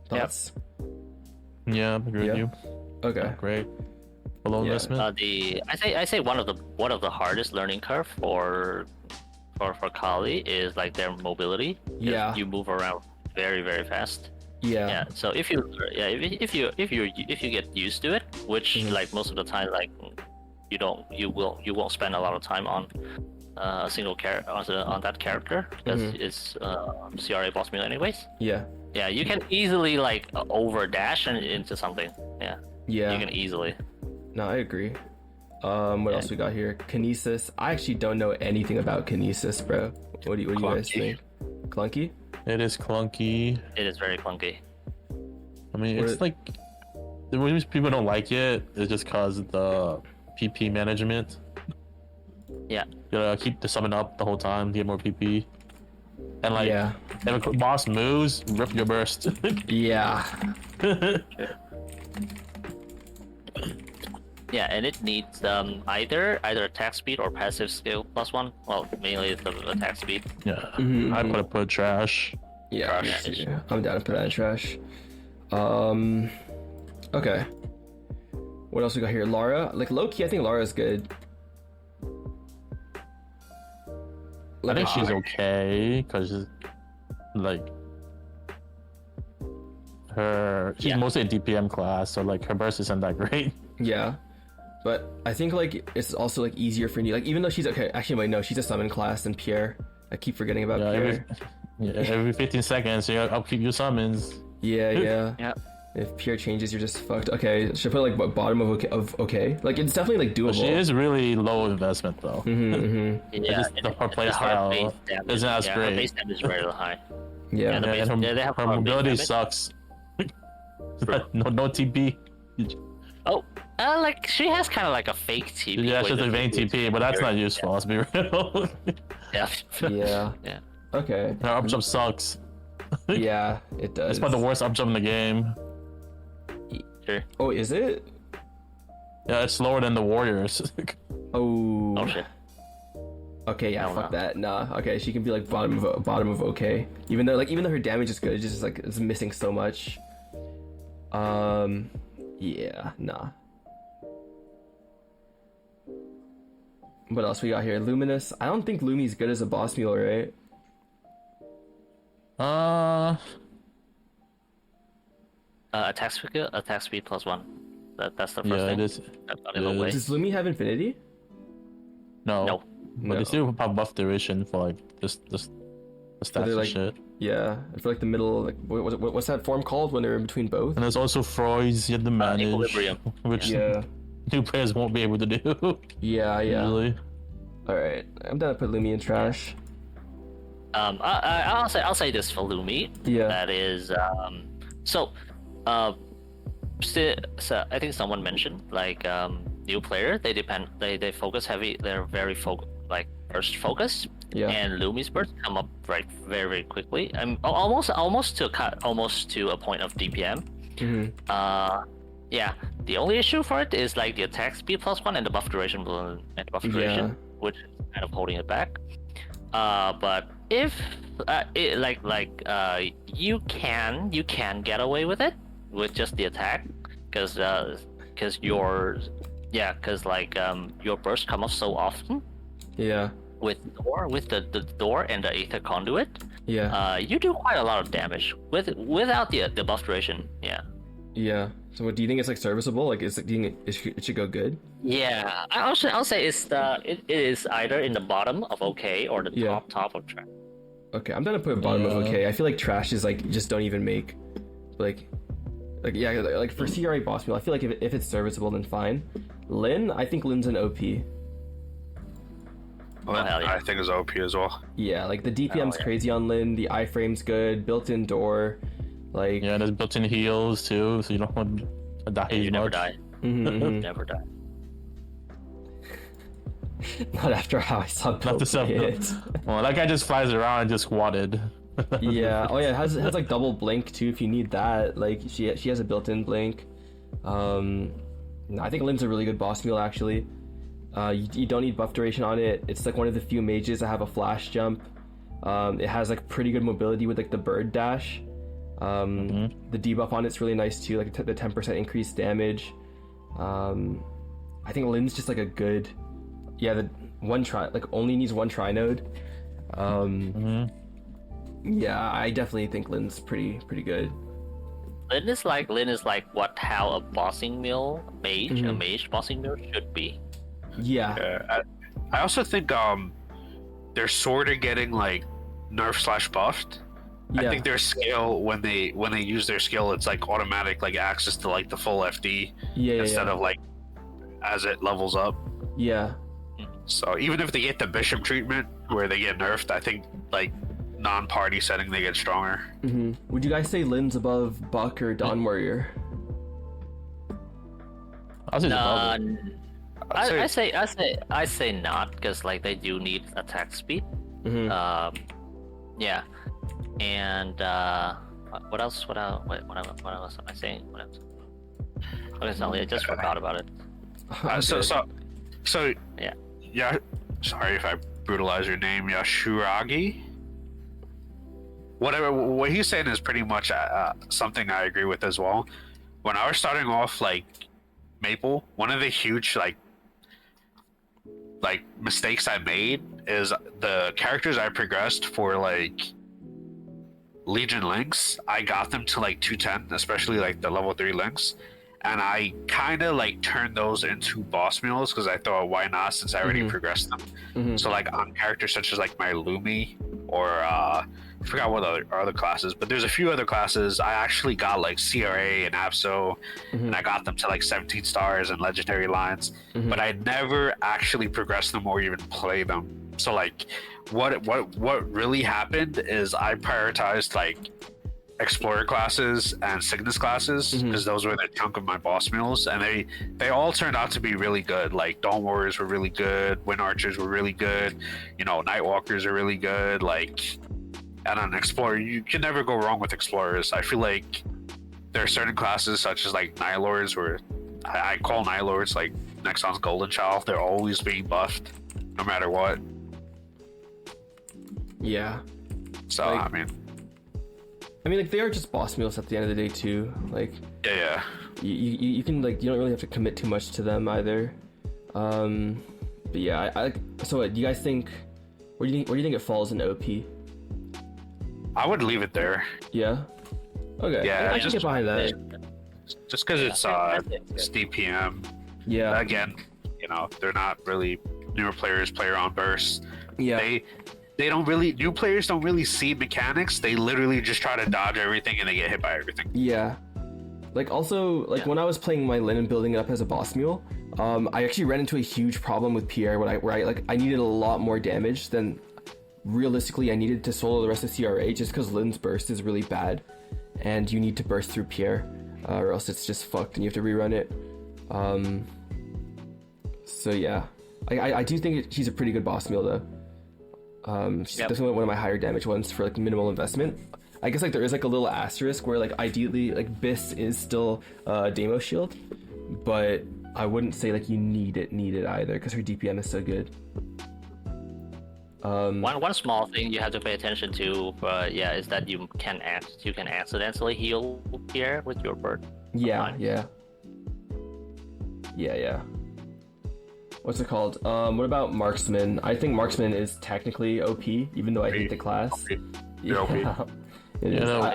Thoughts? Yeah, I agree Yeah. with you. Okay. Great. Below Yeah. investment. I say one of the hardest learning curve for Kali is like their mobility. 'Cause Yeah. You move around very very fast. Yeah. Yeah. So if you get used to it, which Mhm. like most of the time like you won't spend a lot of time on a single character on that character because Mhm. it's CRA boss mule anyways. Yeah. Yeah, you can easily like over dash into something. Yeah, Yeah. you can easily. No, I agree. What else we got here? Kinesis. I actually don't know anything about Kinesis, bro. What do you guys Clunky. think? Clunky? It is clunky. It is very clunky. I mean, What it's it- like the reason people don't like it is just cause of the PP management. Yeah. You gotta keep the summon up the whole time to get more PP. And like, Yeah. if a boss moves, rip your burst. Yeah. Yeah, and it needs either attack speed or passive skill +1. Well, mainly it's the attack speed. Yeah, Mhm, I mhm. put a put trash. Yeah. Trash. Yeah. I'm down to put that in trash. Okay. What else we got here? Lara. Like low key, I think Lara's good. I think she's okay because like she's Yeah. mostly a DPM class, so like her burst isn't that great. Yeah. But I think like it's also like easier for me. Like even though she's okay, actually wait, no, she's a summon class and Pierre. I keep forgetting about Yeah, Pierre. every 15 seconds, you I'll keep your summons. Yeah, yeah. Yeah. If Pierre changes, you're just fucked. Okay, should I put like what, bottom of okay? Like it's definitely like doable. But she is really low investment though. Yeah, just and- her and play the hard style base damage- isn't as yeah, great. Her base damage is very high. Yeah. Yeah, the Yeah, base- and they have her hard base mobility damage. sucks. no TP. Oh, like she has kind of like a fake TP. Yeah, with she's the a vain TP, but that's not useful. Let's be real. Yeah. Yeah. Yeah. Okay. Her up jump sucks. Yeah, it does. It's about the worst up jump in the game. Sure. Oh, is it? Yeah, it's lower than the warriors. Oh. Oh shit. Okay, yeah, Hell fuck no. that. Nah. Okay, she can be like bottom of okay. Even though her damage is good, it's just like it's missing so much. Yeah, nah. What else we got here? Luminous. I don't think Lumi's good as a boss mule, right? Attack speed +1. That's the first Yeah, thing. it is. That's not in the way. Does Lumi have infinity? No. No. But they still have buff duration for like this the stats and like- shit. Yeah, I feel like the middle. Like, what's that form called when they're in between both? And there's also Freud's you have to manage, Equilibrium. which Yeah, new players won't be able to do. yeah. Usually. All right, I'm gonna put Lumi in trash. I'll say this for Lumi. Yeah. That is so I think someone mentioned like new player they focus heavy, they're very burst focused. Yeah. And Lumi's burst come up very very quickly. I'm almost to a point of DPM. Mm-hmm. Yeah, the only issue for it is like the attack speed +1 and the buff duration which is kind of holding it back. But if you can get away with it with just the attack, because your burst come up so often Yeah. with the door and the Aether Conduit. Yeah. You do quite a lot of damage without the buff duration. Yeah. Yeah. So, what do you think? It's like serviceable? Like, do you think it should go good? Yeah, I'll say it is either in the bottom of okay or the Yeah. top of trash. Okay, I'm gonna put bottom of okay. I feel like trash is like just don't even make, like yeah, like for CRA boss mule. I feel like if it's serviceable, then fine. Lynn, I think Lynn's an OP. Well, hell yeah. I think it's OP as well. Yeah, like the DPM's Oh, yeah. crazy on Lynn. The iframe's good. Built-in door. Like Yeah, there's built-in heals too, so you don't want to die You as never much. die. mhm. Never die. Not after how I saw Not Bill the self. play it. Well, that guy just flies around and just squatted. Yeah. Oh yeah, it has like double blink too if you need that. Like she has a built-in blink. No, I think Lynn's a really good boss mule actually. You don't need buff duration on it. It's like one of the few mages that have a flash jump. It has like pretty good mobility with like the bird dash. The debuff on it's really nice too, like the 10% increased damage. I think Lynn's just like a good, yeah, the one try, like only needs one tri node. Yeah, I definitely think Lynn's pretty good. Lynn is like how a bossing mule mage, a mage bossing mule should be. Yeah. I also think they're sort of getting like nerf / buffed. I Yeah. think their skill when they use their skill, it's like automatic like access to like the full FD Yeah. instead of like as it levels up. Yeah. So even if they get the bishop treatment where they get nerfed, I think like non-party setting they get stronger. Would you guys say Lynn's above Buck or Dawn Warrior? I'll say Nah, say- I say not, because like they do need attack speed. Yeah, and what else? What else am I saying? What else? Okay, so I just forgot about it. So Yeah. sorry if I brutalize your name, Yashuragi. Whatever, what he's saying is pretty much something I agree with as well. When I was starting off like Maple, one of the huge like mistakes I made is the characters I progressed for like Legion links, I got them to like 210, especially like the level 3 links, and I kind of like turned those into boss mules because I thought, why not, since I already progressed them. So like on characters such as like my Lumi or I forgot what other classes, but there's a few other classes I actually got like CRA and APSO, and I got them to like 17 stars and legendary lines, but I never actually progressed them or even play them. So like what really happened is I prioritized like explorer classes and Cygnus classes because those were the chunk of my boss mules, and they all turned out to be really good. Like Dawn Warriors were really good, Wind Archers were really good, you know, Nightwalkers are really good, like, and on Explorer you can never go wrong with Explorers. I feel like there are certain classes such as like Nihilords where I call Night Lords like Nexon's golden child. They're always being buffed, no matter what. Yeah. So Like- I mean, like they are just boss mules at the end of the day too. Like yeah. you can like you don't really have to commit too much to them either. But yeah, I so what do you guys think? Where do you think it falls in OP? I would leave it there. Yeah. Okay. Yeah, I can get behind that. Just because it's DPM. Yeah. Again, they're not really newer players play around burst. Yeah. They don't really, new players don't really see mechanics. They literally just try to dodge everything and they get hit by everything. Yeah. Like also, like when I was playing my Lynn and building it up as a boss mule, I actually ran into a huge problem with Pierre where I needed a lot more damage than realistically I needed to solo the rest of CRA, just because Lynn's burst is really bad and you need to burst through Pierre or else it's just fucked and you have to rerun it. So yeah, I do think she's a pretty good boss mule though. She's definitely one of my higher damage ones for like minimal investment. I guess like there is like a little asterisk where like ideally like Biss is still Demo shield, but I wouldn't say like you need it either because her DPM is so good. One small thing you have to pay attention to, is that you can accidentally heal Pierre with your bird. Yeah. What's it called? What about Marksman? I think Marksman is technically OP, even though I hate the class. You're OP. It is. OP.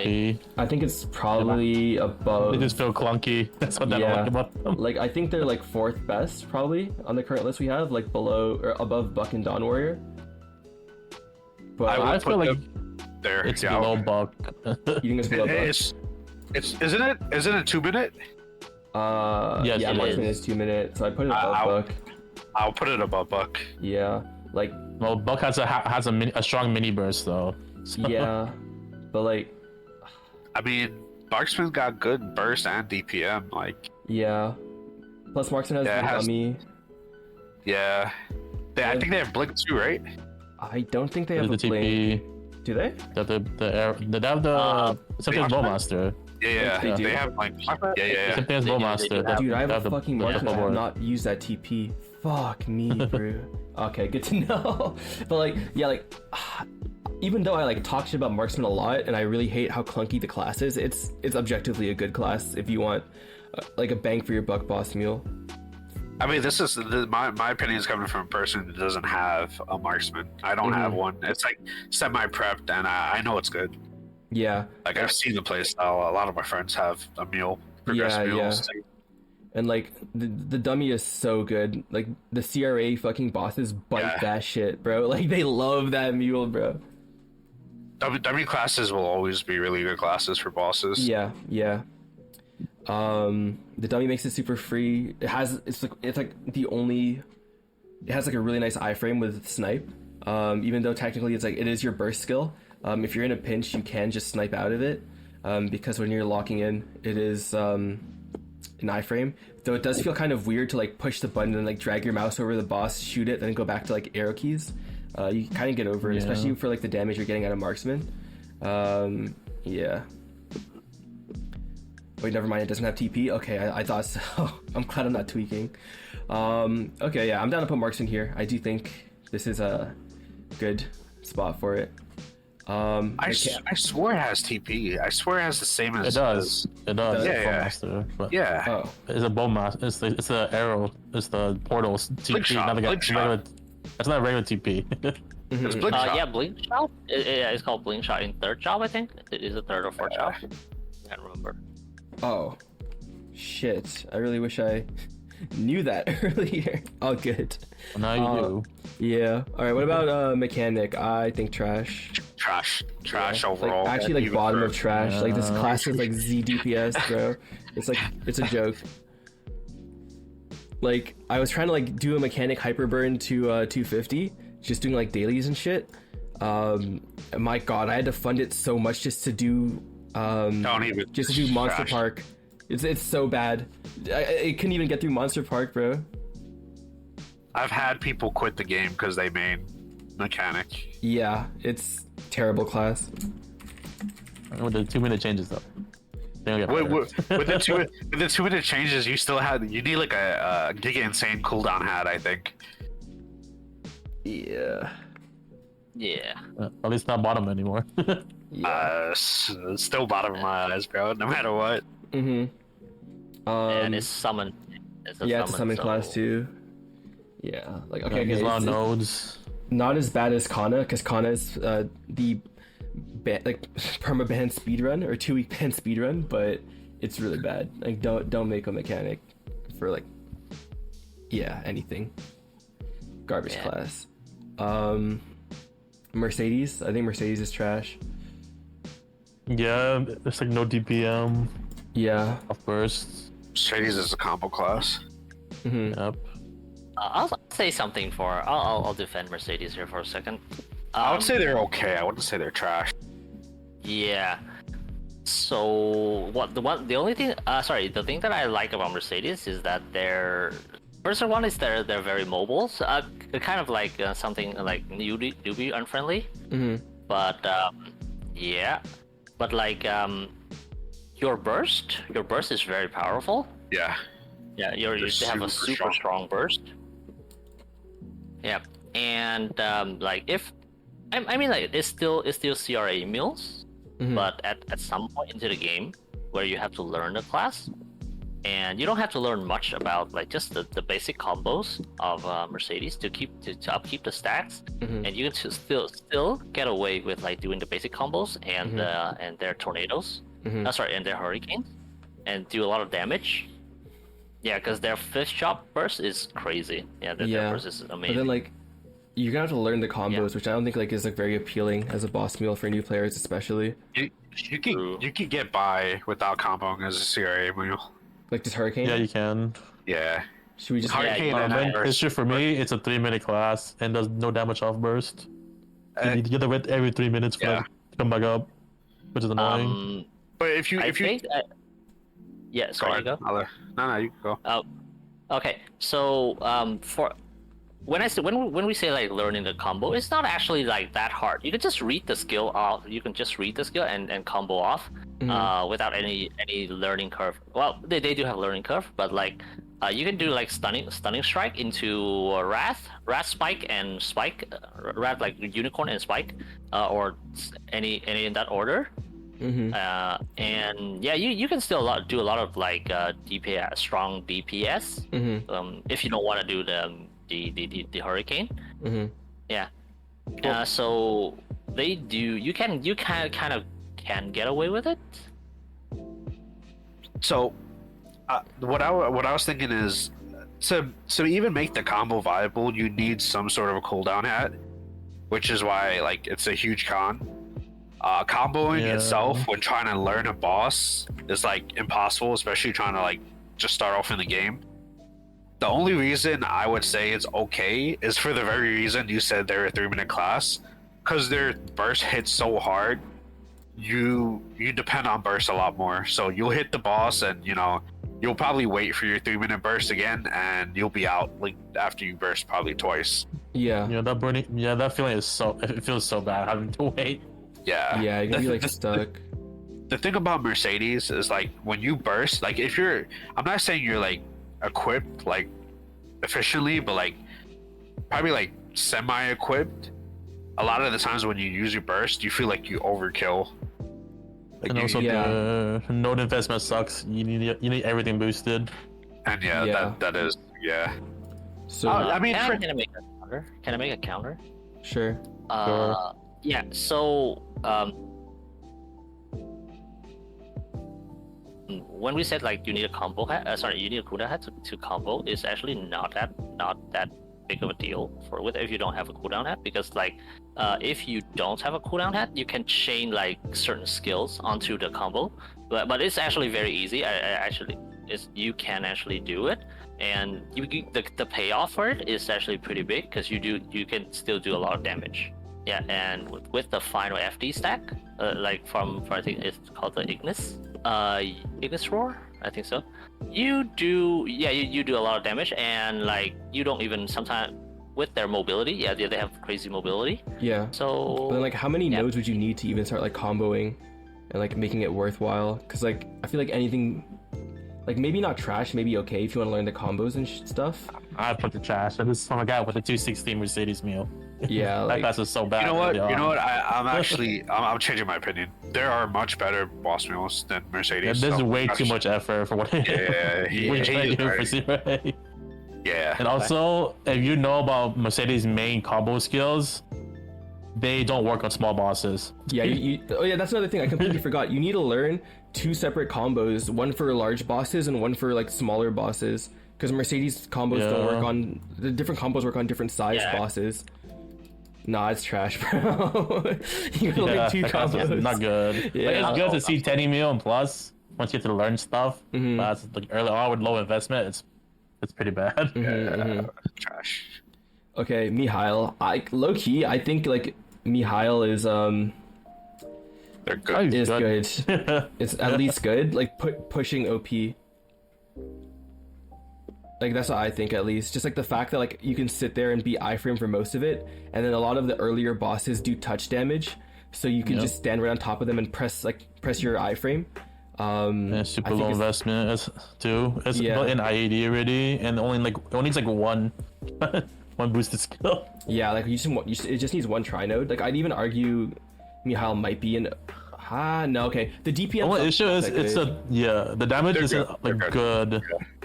I think it's probably above. They just feel clunky. That's what I don't like about them. Like I think they're like 4th best probably on the current list we have, like below or above Buck and Dawn Warrior. But I feel like there. it's below Buck. you think it's below Buck? Isn't it 2 minute? Yes, yeah, it Marksman is 2 minute, so I put it above Buck. I'll put it above Buck. Yeah, like Well, Buck has a strong mini burst though. So. yeah, but like I mean, Marksman got good burst and DPM. Like yeah. Plus Marksman has the dummy. Yeah. I think they have Blink too, right? I don't think they have the a blink. TP. Do they? They have the something as Blowmaster. Yeah, They do? they have like yeah. Something as Blowmaster. Dude, I have a fucking Marksman. I have board. not used that TP. Fuck me, bro. Okay, good to know. But like, yeah, like, even though I like talk shit about Marksman a lot, and I really hate how clunky the class is, it's objectively a good class if you want like a bang for your buck boss mule. I mean, this is my opinion is coming from a person who doesn't have a Marksman. I don't have one. It's like semi-prepped, and I know it's good. Yeah. Like I've seen the playstyle. A lot of my friends have a mule, progressive mules. Yeah. And like the dummy is so good. Like the CRA fucking bosses bite that shit, bro. Like they love that mule, bro. Dummy classes will always be really good classes for bosses. Yeah. The dummy makes it super free. It has like the only. It has like a really nice iframe with snipe. Even though technically it's like it is your burst skill. If you're in a pinch, you can just snipe out of it. Because when you're locking in, it is an iframe. Though it does feel kind of weird to like push the button and like drag your mouse over the boss, shoot it, then go back to like arrow keys. You kind of get over it, especially for like the damage you're getting out of Marksman. Yeah. Wait, never mind. It doesn't have TP. Okay, I thought so. I'm glad I'm not tweaking. Okay, yeah, I'm down to put Marksman here. I do think this is a good spot for it. I swear it has TP. I swear it has the same as It does. Yeah. Bowmaster, but Yeah. It's a Bowmaster. It's the arrow. It's the portal's TP. Blink shot, Not the blink shot. That's not a regular TP. It's Blink shot. Yeah, Blink Shot. It's called Blink Shot in 3rd job, I think. Is it 3rd or 4th job? I can't remember. Oh, shit. I really wish I knew that earlier. Oh, good. Well, now you do. Yeah. All right, what about mechanic? I think trash. Trash overall. Like, actually, like bottom of trash. Like this Yeah. class is like Z DPS, bro. It's a joke. Like I was trying to like do a mechanic hyperburn to 250, just doing like dailies and shit. My God, I had to fund it so much just to do just to do Monster trash. Park. It's so bad. I couldn't even get through Monster Park, bro. I've had people quit the game because they made mechanic. Yeah, it's terrible class. With the 2-minute changes though. They'll get With, better. with the 2-minute changes, you need like a Giga Insane cooldown hat, I think. Yeah. Yeah. At least not bottom anymore. Yeah. Still bottom of my eyes, bro. No matter what. Mm-hmm. And it's summon. It's a summon class too. Yeah. Like okay, There's a lot of it's nodes. not as bad as Kanna, because Kanna is the permaban speedrun or 2-week ban speedrun, but it's really bad. Like don't make a mechanic for like anything. Garbage class. Mercedes. I think Mercedes is trash. Yeah, it's like no DPM. Yeah. Of burst. Shades is a combo class. Mm-hmm. Yep. I'll say something for. I'll defend Mercedes here for a second. I would say they're okay. I wouldn't say they're trash. Yeah. So the only thing the thing that I like about Mercedes is that they're first one is they're very mobile. So, kind of like something like newbie unfriendly. Mm-hmm. But but like your burst is very powerful. Yeah. Yeah, you have a super strong burst. Yeah, and like if I mean like it's still CRA mules, but at some point into the game where you have to learn the class, and you don't have to learn much about like just the basic combos of Mercedes to upkeep the stats, and you can still get away with like doing the basic combos and their tornadoes, and their hurricanes, and do a lot of damage. Yeah, because their fifth shot burst is crazy. Yeah, their burst is amazing. But then like you're gonna have to learn the combos, which I don't think like is like very appealing as a boss mule for new players, especially. You can get by without comboing as a CRA mule. Like this hurricane. Yeah, you can. Yeah. Should we just? Hurricane and It's just for me. It's a 3-minute class and does no damage off burst. You need to get the wit every 3 minutes for that to come back up, which is annoying. But if you yeah, sorry, go. No, you can go. Okay, so for when we say like learning the combo, it's not actually like that hard. You can just read the skill off. You can just read the skill and combo off without any learning curve. Well, they do have a learning curve, but like you can do like stunning strike into wrath spike and spike, wrath like unicorn and spike, or any in that order. And yeah, you can still do a lot of like DPS, strong DPS. If you don't want to do the hurricane. Yeah. So they do. You kind of can get away with it. So what I was thinking is to even make the combo viable, you need some sort of a cooldown hat, which is why like it's a huge con. Comboing itself when trying to learn a boss is like impossible, especially trying to like just start off in the game. The only reason I would say it's okay is for the very reason you said they're a 3-minute class, because their burst hits so hard. You depend on burst a lot more, so you'll hit the boss and you'll probably wait for your 3-minute burst again, and you'll be out like after you burst probably twice. Yeah. That feeling is it feels so bad having to wait. Yeah. Yeah, you're gonna be like stuck. The thing about Mercedes is like when you burst, like I'm not saying you're like equipped like efficiently, but like probably like semi-equipped. A lot of the times when you use your burst, you feel like you overkill. Like And also the node investment sucks. You need everything boosted. And that is So I mean, can I make a counter? Can I make a counter? sure. Yeah. So when we said like you need a combo hat, you need a cooldown hat to combo, is actually not that big of a deal if you don't have a cooldown hat, because like if you don't have a cooldown hat, you can chain like certain skills onto the combo, but it's actually very easy. You can actually do it, and the payoff for it is actually pretty big, because you can still do a lot of damage. Yeah, and with the final FD stack, like from I think it's called the Ignis Roar, I think so. You do a lot of damage, and like you don't even sometimes with their mobility. Yeah, they have crazy mobility. Yeah. So But then, like, how many nodes would you need to even start like comboing? and like making it worthwhile. Because like I feel like anything, like maybe not trash, maybe okay if you want to learn the combos and stuff. I put the trash. And this is from a guy with a 216 Mercedes Mule. Yeah, That like class is so bad. You know what? early You know on. what? I'm changing my opinion. There are much better boss mules than Yeah, Mercedes. this is so way that's- too much effort for what we're trying to do for Zero. Yeah. And also, if you know about Mercedes' main combo skills, they don't work on small bosses. yeah, oh yeah, that's another thing I completely forgot. You need to learn 2 separate combos, one for large bosses and one for like smaller bosses. Because Mercedes combos don't work on the different combos work on different size bosses. Nah, it's trash, bro. You gotta learn 2 that class is combos. not good. Yeah. Like, it's good to see 10 mil and plus once you get to learn stuff. But that's like early on with low investment, it's pretty bad. Trash. Okay, Mihile. Low key, I think like Mihile is They're good. is good. It's at least good. Like pushing OP. Like that's what I think at least. Just like the fact that like you can sit there and beat iframe for most of it, and then a lot of the earlier bosses do touch damage, so you can just stand right on top of them and press your iframe. Yeah, super I think low it's- investment too. It's Yeah. in IAD already, and only needs like one one boosted skill. Yeah, like it just needs one tri-node. Like I'd even argue Mihile might be an no, okay. The DPM. The only issue is that good. the damage They're isn't good. like They're good.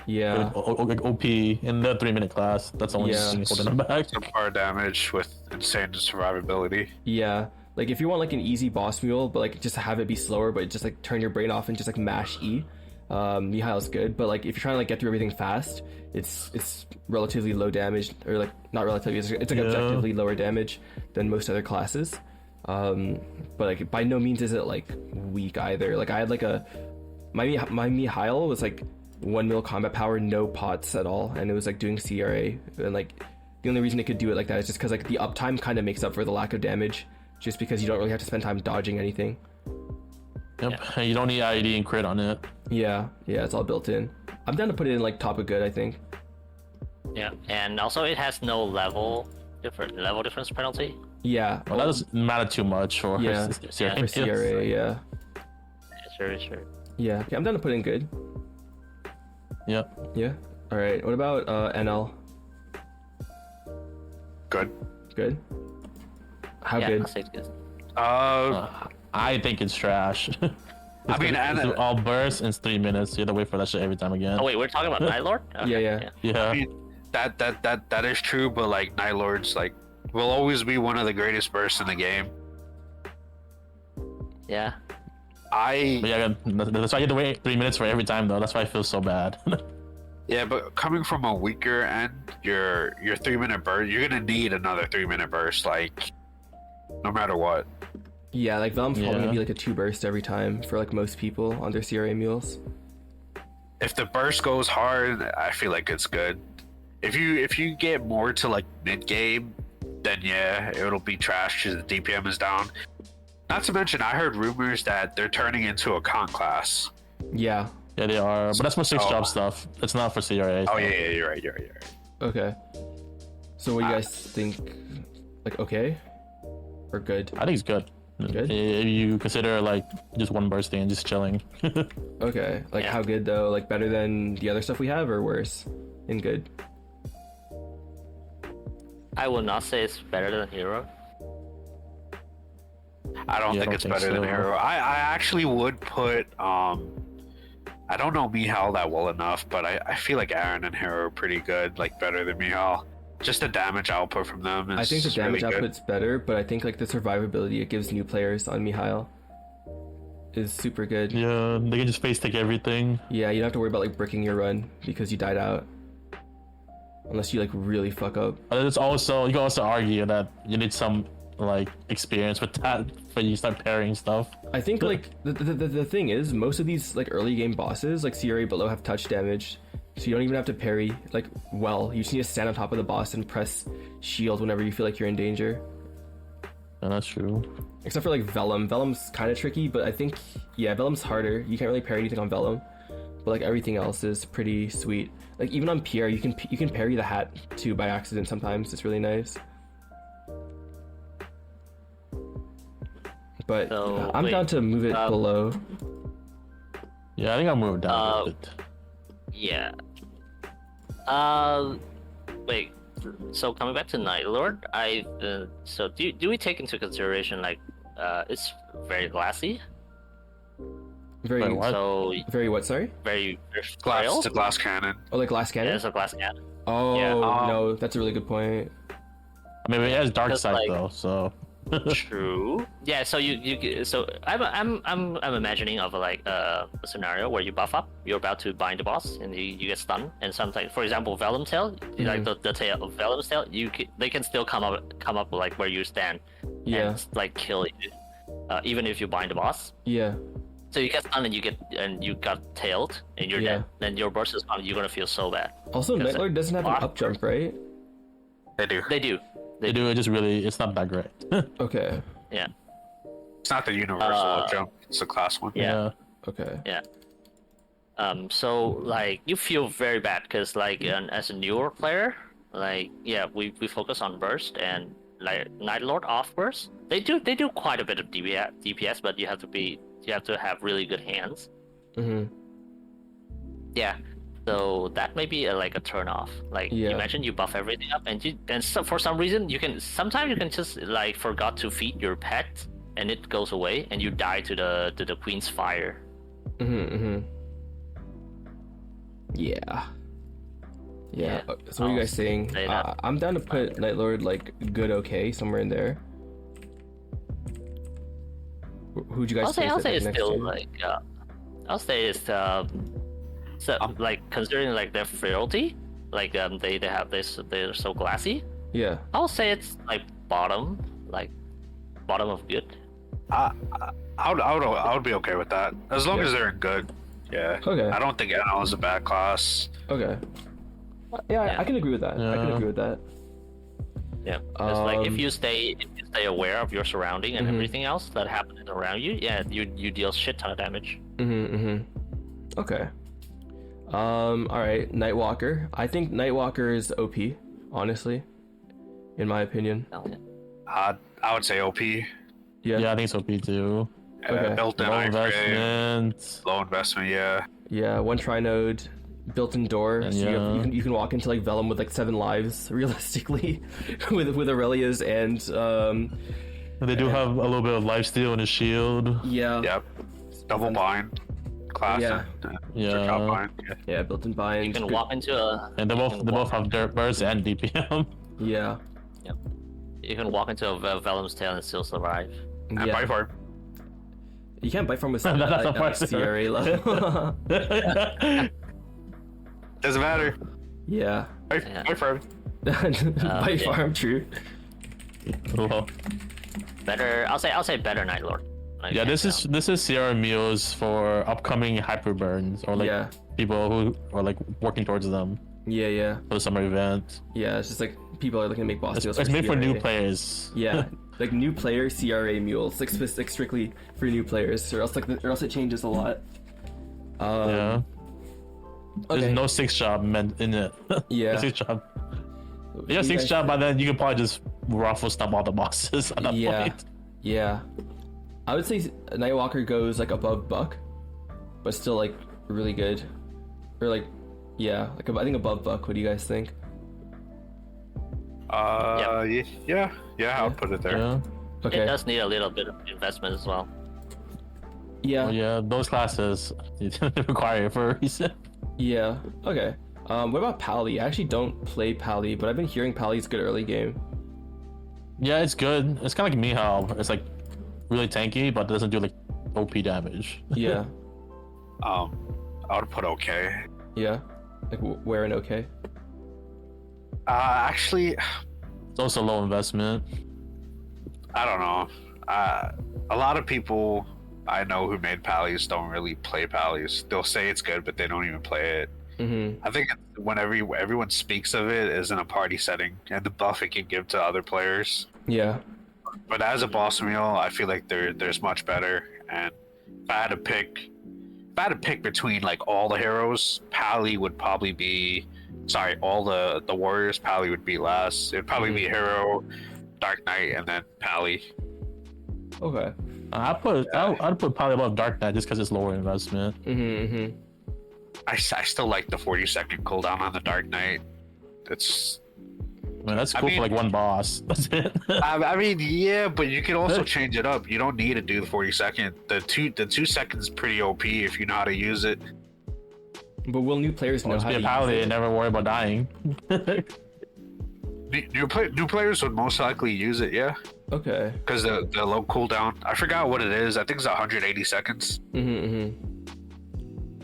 Yeah. Like OP in the 3-minute class. That's the only Yeah. thing holding them back. Subpar damage with insane survivability. Yeah, like if you want like an easy boss mule, but like just have it be slower, but just like turn your brain off and just like mash E, Mihile's good. But like if you're trying to like get through everything fast, it's relatively low damage, or like not relatively, it's like objectively lower damage than most other classes. But like by no means is it like weak either. Like I had like my Mihile was like 1 mil combat power, no pots at all, and it was like doing CRA, and like the only reason it could do it like that is just because like the uptime kind of makes up for the lack of damage, just because you don't really have to spend time dodging anything. Yep. And you don't need IAD and crit on it. Yeah, it's all built in. I'm down to put it in like top of good, I think. Yeah, and also it has no level difference penalty. Yeah. Well, that doesn't matter too much for Yeah. CRA. For CRA, yeah. Sure. Yeah, I'm down to put in good. Yep. Yeah. All right. What about NL? Good. Good. How Yeah, good? I'll say it's good. I think it's trash. I mean, it's all burst in 3 minutes. You have to wait for that shit every time again. Oh wait, we're talking about Night Lord? Okay, Yeah. Yeah. I mean, that is true, but like Night Lords like will always be one of the greatest bursts in the game. Yeah. But yeah, that's why you have to wait 3 minutes for every time though. That's why I feel so bad. Yeah, but coming from a weaker end, your 3-minute burst, you're gonna need another 3-minute burst, like no matter what. Yeah, like Venom's probably gonna Yeah. be like a 2 burst every time for like most people on their CRA mules. If the burst goes hard, I feel like it's good. If you get more to like mid game, then yeah, it'll be trash because the DPM is down. Not to mention, I heard rumors that they're turning into a con class. Yeah. Yeah, they are. But that's for 6-job stuff. It's not for CRA. Oh yeah, you're right. Okay. So what do you guys think? Like okay, or good? I think it's good. Good? If you consider like just one bursting and just chilling. Okay. Like Yeah. how good though? Like better than the other stuff we have, or worse? In good. I will not say it's better than Hero. I don't Yeah, I think don't it's think better than so. Hero. I actually would put I don't know Mihile that well enough, but I feel like Aran and Hero are pretty good, like better than Mihile. Just the damage output from them is I think the damage really good. output's better, but I think like the survivability it gives new players on Mihile is super good. Yeah, they can just face take everything. Yeah, you don't have to worry about like bricking your run because you died out. Unless you like really fuck up. But it's also, you can also argue that you need some like experience with that when you start pairing stuff. I think like the thing is most of these like early game bosses like CRA below have touch damage, so you don't even have to parry like well. You just need to stand on top of the boss and press shield whenever you feel like you're in danger. Yeah, that's true. Except for like Vellum. Vellum's kind of tricky, but I think yeah, Vellum's harder. You can't really parry anything on Vellum, but like everything else is pretty sweet. Like even on Pierre, you can parry the hat too by accident sometimes. It's really nice. But So, I'm wait, down to move it below. Yeah, I think I'll move down a bit. Yeah. Wait. So coming back to Night Lord, so do we take into consideration like it's very glassy? Very Wait, what? So Very what? Sorry. very Glass, frail. it's a glass cannon. Oh, like glass Yeah, cannon. it's a glass cannon. Oh Yeah. no, that's a really good point. I mean, it has dark Just side like- though, so. True. Yeah. So so I'm imagining of like a scenario where you buff up, you're about to bind the boss, and you get stunned, and sometimes, for example, Vellum Tail, like the tail of Vellum's Tail, they can still come up like where you stand, Yeah. and like kill you, even if you bind the boss. Yeah. So you get stunned and you got tailed and you're Yeah. dead. Then your burst is on. You're gonna feel so bad. Also, Because Nightlord doesn't have an block up jump, right? They do. They do. They do it just really, it's not that great. Okay. Yeah. It's not the universal jump. It's a class one. Yeah. Okay. Yeah. So like you feel very bad because like as a newer player, like yeah, we focus on burst and like Night Lord off burst. They do quite a bit of DPS, but you have to have really good hands. Mhm. Yeah. So that may be like a turn off. Like Yeah. you mentioned, you buff everything up, and so for some reason sometimes you can just like forgot to feed your pet, and it goes away, and you die to the Queen's fire. Mhm. Mhm. Yeah. Yeah. Yeah. So what are you guys saying? say that. I'm down to put Nightlord like good, okay, somewhere in there. Who'd you guys I'll say place it, it's next still to? like I'll say it's so like considering like their frailty, like they're so glassy. Yeah. I'll say it's like bottom of good. I would be okay with that as long as they're in good. Yeah. Okay. I don't think NL is a bad class. Okay. Yeah, Yeah. I can agree with that. I can Yeah. agree with that. Yeah, it's like if Um, you stay aware of your surrounding and everything else that happens around you, yeah, you deal shit ton of damage. Okay. All right, Nightwalker. I think Nightwalker is OP, honestly, in my opinion. Hell yeah. I would say OP. Yeah. Yeah, I think so, P2. Okay. Built-in Low iframe, investment. low investment. Yeah. Yeah, one trinode, built-in door, And so yeah. you can walk into like Vellum with like 7 lives realistically, with Aurelia's and They do have a little bit of lifesteal in his shield. yeah. Yep. Double bind class. Yeah. And, Yeah. trickle bind. Yeah. Yeah, built-in bind. You can good- walk into a And they both have dirt burst and DPM. Yeah. you can walk into a Vellum's tail and still survive. And Yeah. bite farm. You can't bite from with That's a part. CRA level. Doesn't matter. Yeah. Bite, Yeah. bite farm. Bite yeah. farm, true. Cool. Better, I'll say better Night Lord. Like, Yeah, hands down. this is CR Mules for upcoming hyper burns or like Yeah. people who are like working towards them Yeah, yeah. for the summer event. Yeah, it's just like people are looking to make boss deals. It's made for new CRA. players. Yeah, like new player CRA mules, like strictly for new players, or else or else it changes a lot. Yeah. Okay. There's no 6-job meant in it. Yeah. 6-job. You Yeah, guys- 6-job, but then you can probably just ruffle stomp all the bosses at that Yeah, point. yeah. I would say Nightwalker goes like above Buck, but still like really good, or like yeah, like I think above Buck. What do you guys think? Yeah, I would put it there. Yeah. Okay. It does need a little bit of investment as well. Yeah. Well, yeah, those classes require it for a reason. Yeah. Okay. What about Pally? I actually don't play Pally, but I've been hearing Pally's good early game. Yeah, it's good. It's kind of like Mihile. It's like really tanky, but doesn't do like OP damage. Yeah. I would put okay. Yeah. Like where and okay. Actually, It's also low investment. I don't know. A lot of people I know who made Pallies don't really play Pallies. They'll say it's good, but they don't even play it. Mm-hmm. I think whenever everyone speaks of it is in a party setting and the buff it can give to other players. Yeah. But as a boss mule, I feel like there's much better. And if I had to pick between like all the heroes, Pally would probably be. Sorry, all the warriors, Pally would be last. It'd probably be Hero, Dark Knight, and then Pally. Okay. I'd put probably above Dark Knight just because it's lower investment. I still like the 40-second cooldown on the Dark Knight. It's That's cool for like one boss. That's it. I mean, yeah, but you can also change it up. You don't need to do the 40-second. The 2 seconds is pretty OP if you know how to use it. But will new players know how to use Paladin it? and never worry about dying. New players would most likely use it, yeah. Okay. Because the low cooldown. I forgot what it is. I think it's 180 seconds.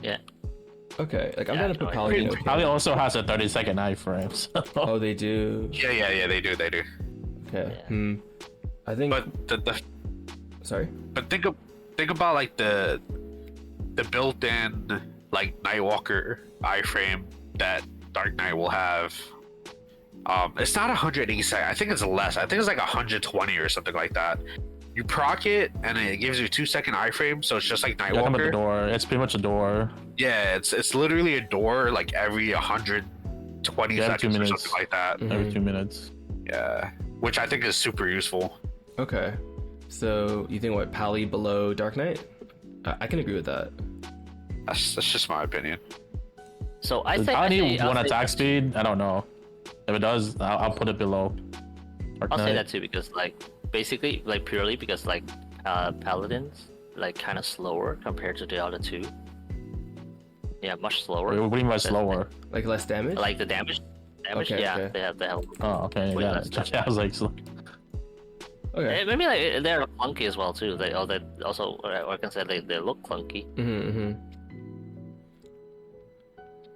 Yeah. Okay, like I'm gonna put Paladin. Okay. Paladin also has a 30-second iframe. So. Oh, they do. Yeah, they do. Okay. Yeah. I think. But Sorry. But think about like the built-in like Nightwalker iframe that Dark Knight will have. It's not 180 seconds. I think it's less. I think it's like 120 or something like that. You proc it and it gives you a 2-second iframe, so it's just like Yeah, come at the Nightwalker. door. It's pretty much a door. Yeah, it's literally a door like every 120 Yeah, 2 seconds or minutes. something like that. Every 2 minutes. Yeah, which I think is super useful. Okay. So you think what Pally below Dark Knight? I can agree with that. That's just my opinion. So I Does think Paladin I'll one say- attack speed? I don't know. If it does, I'll put it below. Dark I'll say Knight. that too because like basically like purely because like Paladins like kind of slower compared to the other two. Yeah, much slower. What do you mean by slower? Like less damage? Like the damage. Okay, yeah, okay. they have. Oh, okay. Wait, Yeah, that's just- I was like, Okay. Maybe like they're clunky as well too. They also or I can say they look clunky.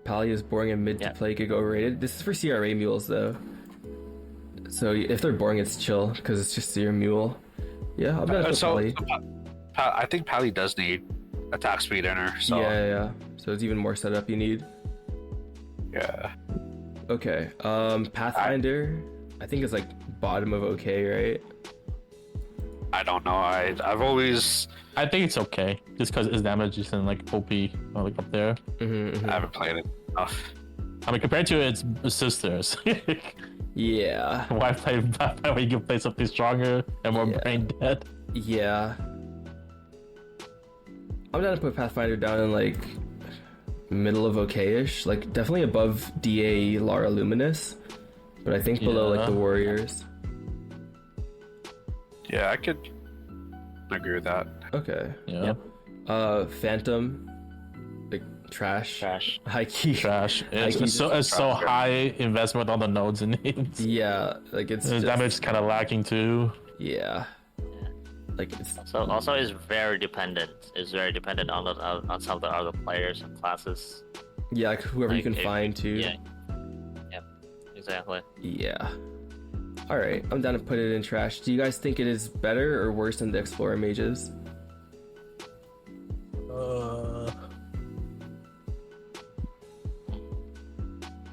Pally is boring and mid to play could go overrated. This is for CRA mules though. So if they're boring, it's chill because it's just your mule. Yeah, I'm gonna put Pally. I think Pally does need attack speed in her. So Yeah. So it's even more setup you need. yeah. Okay. Pathfinder, I think it's like bottom of okay, right? I don't know. I've always I think it's okay. Just because its damage isn't like OP, or, like up there. I haven't played it enough. I mean, compared to its sisters. Yeah. Why play when you can play something stronger and more brain dead? Yeah. I'm down to put Pathfinder down in like middle of okay-ish, like definitely above DA Lara Luminous, but I think below like the Warriors. Yeah, I could agree with that. Okay. Yeah. Phantom, like trash. High key. Trash. It's so high investment on the nodes it needs. Yeah, like it's The just, damage is kind of lacking too. Yeah. Like it's So also is very dependent. It's very dependent on some of the other players and classes. yeah, like whoever you Like, can find too. Yeah. Yeah. Exactly. Yeah. All right, I'm down to put it in trash. Do you guys think it is better or worse than the Explorer Mages?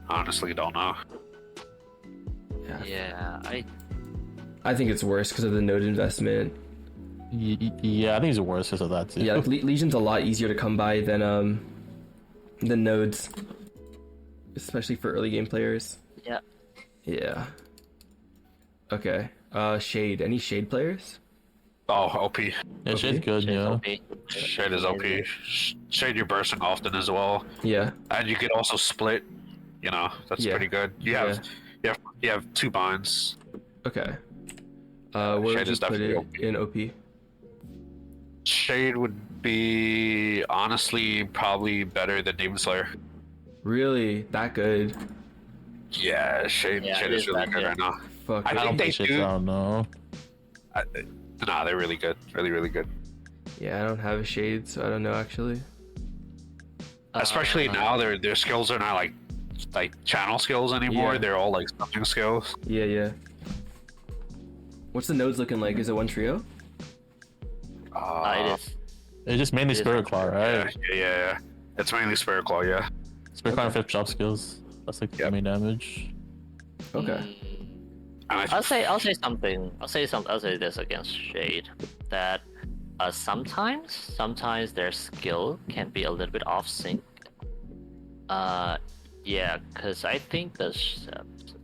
Honestly, don't know. Yeah. I think it's worse because of the node investment. Yeah, I think it's worse because of that too. Yeah, like Legion's a lot easier to come by than nodes, especially for early game players. Yeah. Yeah. Okay. Shade. Any Shade players? Oh, OP. Yeah, Shade's good. Yeah. OP. Shade is OP. Shade you're bursting often as well, Yeah. and you could also split. You know, that's Yeah. pretty good. You have 2 binds. Okay. Where would Shade you is put definitely it OP. in OP? Shade would be honestly probably better than Demon Slayer. Really? That good? Yeah, Shade Yeah, Shade it is is really that good good. right now. Fuck. I I don't think play they shit, do. so I don't know. Nah, they're really good. Really good. Yeah, I don't have a Shade, so I don't know actually. Especially now, their skills are not like channel skills anymore. Yeah. They're all like something skills. Yeah. What's the nodes looking like? Is it one trio? It is. It's just mainly It is Spirit Claw, right? Yeah. It's mainly Spirit Claw, yeah. Spirit Claw and 5th job skills. That's like the main damage. Okay. And I'll say something. I'll say this against Shade that sometimes their skill can be a little bit off sync. Yeah, because I think this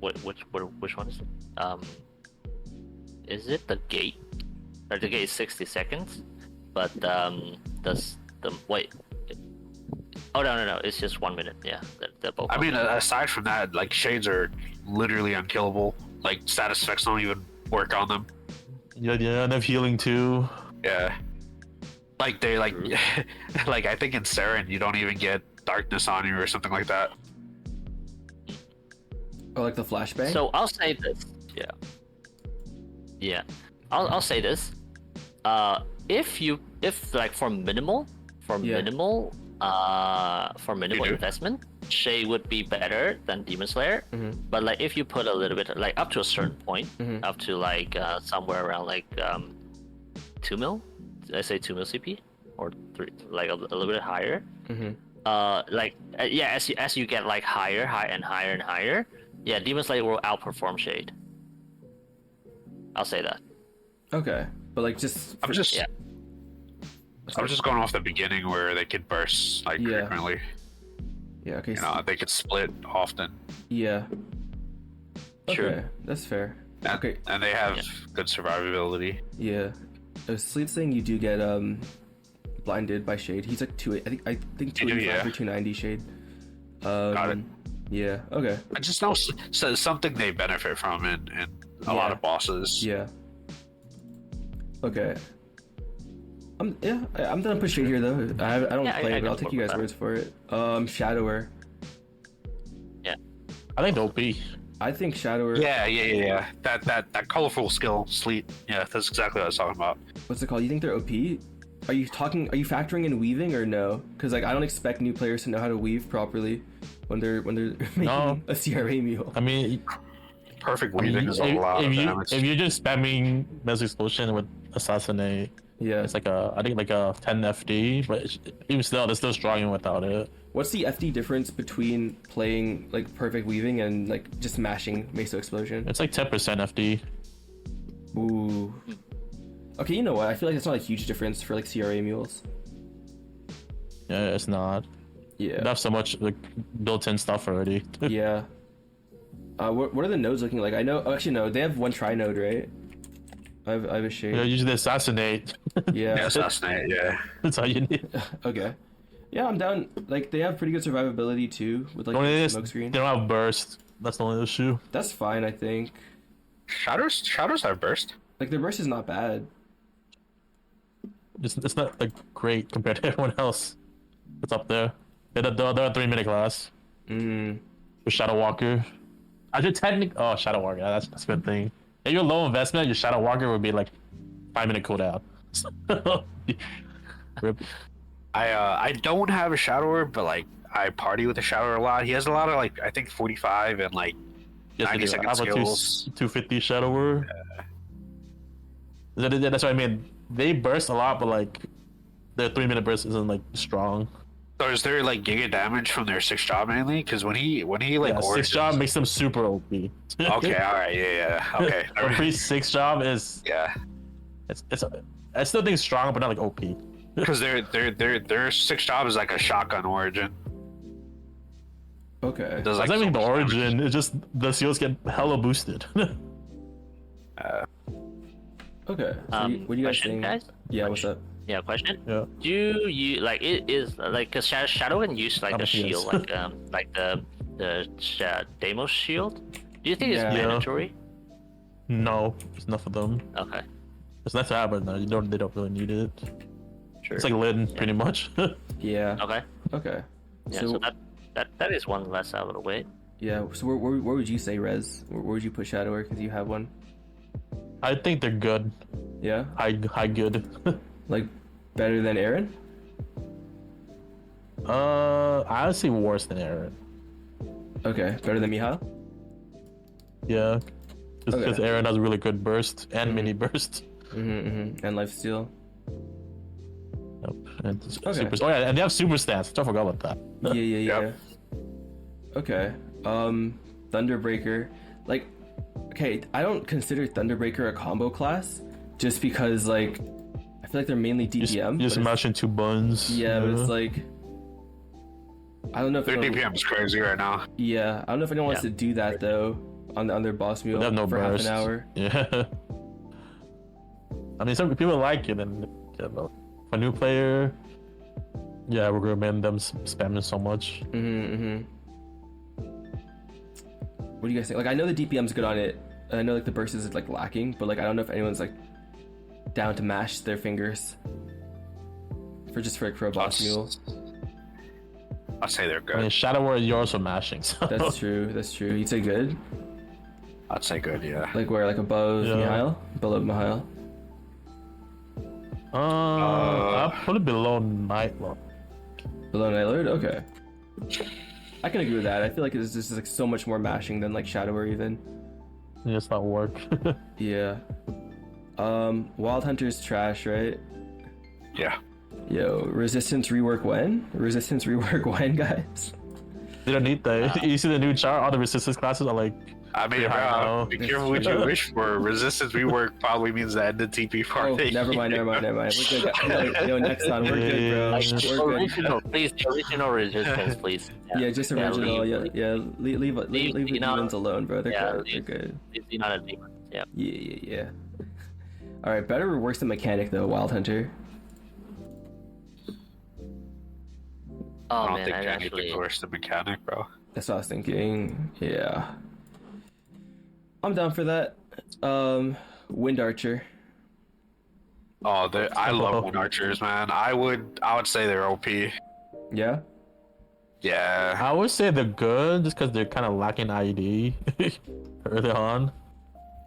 which one is it? Is it the gate? Practically 60 seconds, but wait. Oh no, it's just 1 minute. Yeah, they're both. I mean, aside from that, like shades are literally unkillable. Like status effects don't even work on them. Yeah, enough healing too. Yeah. Like they like like I think in Saren you don't even get darkness on you or something like that. Or like the flashbang. So I'll say this. Yeah. I'll say this. If like for minimal investment, Shade would be better than Demon Slayer. But like if you put a little bit like up to a certain point, up to like somewhere around like 2 mil, let's say 2 mil CP or 3, like a little bit higher. As you get like higher, yeah, Demon Slayer will outperform Shade. I'll say that. Okay, but like just I'm just going off the beginning where they could burst like frequently. Yeah. Okay. You know, they could split often. Yeah. Okay, Sure. that's fair. Okay. And they have good survivability. Yeah. Sleet's saying you do get blinded by Shade. He's like 2. I think 285 or 290 Shade. Got it. Yeah. Okay. I just know something they benefit from in a lot of bosses. Yeah. Okay. I'm gonna push Shade here though. I don't play it, but I'll take you guys' words for it. Shadower. Yeah. I think OP. I think Shadower. Yeah. That colorful skill, Sleet. Yeah, that's exactly what I was talking about. What's it called? You think they're OP? Are you factoring in weaving or no? Because like I don't expect new players to know how to weave properly when they're making a CRA mule. I mean, perfect weaving is a lot of damage. If you're just spamming Mass Explosion with Assassinate, it's like I think like a 10 FD, but even still, they're still struggling without it. What's the FD difference between playing like perfect weaving and like just mashing Meso Explosion? It's like 10% FD. Ooh. Okay, you know what? I feel like it's not a huge difference for like CRA mules. Yeah, it's not. Yeah. They have so much like built-in stuff already. Yeah. What are the nodes looking like? I know. Oh, actually, no. They have one tri-node, right? I have a Shade. Yeah, usually Assassinate. Yeah. Assassinate. Yeah. That's all you need. Okay. Yeah, I'm down. Like they have pretty good survivability too, with like The smoke screen. They don't have burst. That's the only issue. That's fine, I think. Shadows have burst. Like their burst is not bad. It's not like great compared to everyone else. It's up there. They're a 3-minute class. With Shadow Walker. I should Shadow Walker. That's a good thing. If you're low investment, your Shadow Walker would be like 5-minute cooldown. Rip. I don't have a Shadower, but like I party with a Shadower a lot. He has a lot of like I think 45 and like 90-second skills. 250 Shadower. Yeah. That's what I mean. They burst a lot, but like their 3-minute burst isn't like strong. So is there like giga damage from their 6th job mainly? Because when he like 6th job makes them super OP. Okay, all right, yeah, okay. A free 6th job is it's I still think it's strong, but not like OP. Because their 6th job is like a shotgun origin. Okay. That's not even the origin. It's just the seals get hella boosted. Okay. So what do you guys think? Guys? Yeah. What's up? Yeah, question. Yeah. Do you like it is like because Shadow can use like the shield, like the Deimos shield? Do you think it's mandatory? No, it's enough for them. Okay. It's nice to have, but no, they don't really need it. Sure. It's like Lynn, pretty much. Yeah. Okay. Okay. Yeah. So that is one less out of the way. Yeah. So where would you say, Rez? Where would you put Shadower? Because you have one. I think they're good. Yeah. High good. Like better than Aran? I would say worse than Aran. Okay. Better than Mihile? Yeah. Just because Aran has a really good burst and mini burst. And lifesteal. Yep. And super, and they have super stats. Don't forget about that. Yeah. Okay. Thunderbreaker. Like, okay, I don't consider Thunderbreaker a combo class just because like I feel like they're mainly DPM. Just mashing 2 buns. Yeah, but it's like I don't know if their DPM is crazy right now. Yeah, I don't know if anyone wants to do that though on their boss mule they have no for burst. half an hour. Yeah. I mean, some people like it, and you know, for a new player, yeah, we're gonna ban them spamming so much. What do you guys think? Like, I know the DPM's good on it. And I know like the burst is like lacking, but like I don't know if anyone's like down to mash their fingers for a boss mule. I'd say they're I good. mean, Shadow Warrior, you're also mashing. So. That's true. That's true. You'd say good. I'd say good, yeah. Like where, like above Mihile, below Mihile. I'll put it below Nightlord. Below Nightlord? Okay. I can agree with that. I feel like it's just like so much more mashing than like Shadow Warrior even. It's not work. Yeah. Wild Hunter's trash, right? Yeah. Yo, resistance rework when? Resistance rework when, guys? They don't need that. You see the new chart? All the resistance classes are like. I mean, high be careful what you wish for. Resistance rework probably means the end of TP Oh, party. never mind. We're good. Yo, next time, we're good, bro. Yeah. We're good. Original, please. Original resistance, please. Yeah, just original. Leave the Xenon demons alone, bro. They're good. leave- They're good. It's not a demon. Yeah. Yeah. All right, better or worse than mechanic though, Wild Hunter. Oh I don't man, think I anything's actually. worse than mechanic, bro. That's what I was thinking. Yeah, I'm down for that. Wind Archer. Oh, I love Wind Archers, man. I would say they're OP. Yeah. Yeah. I would say they're good just because they're kind of lacking IED early on.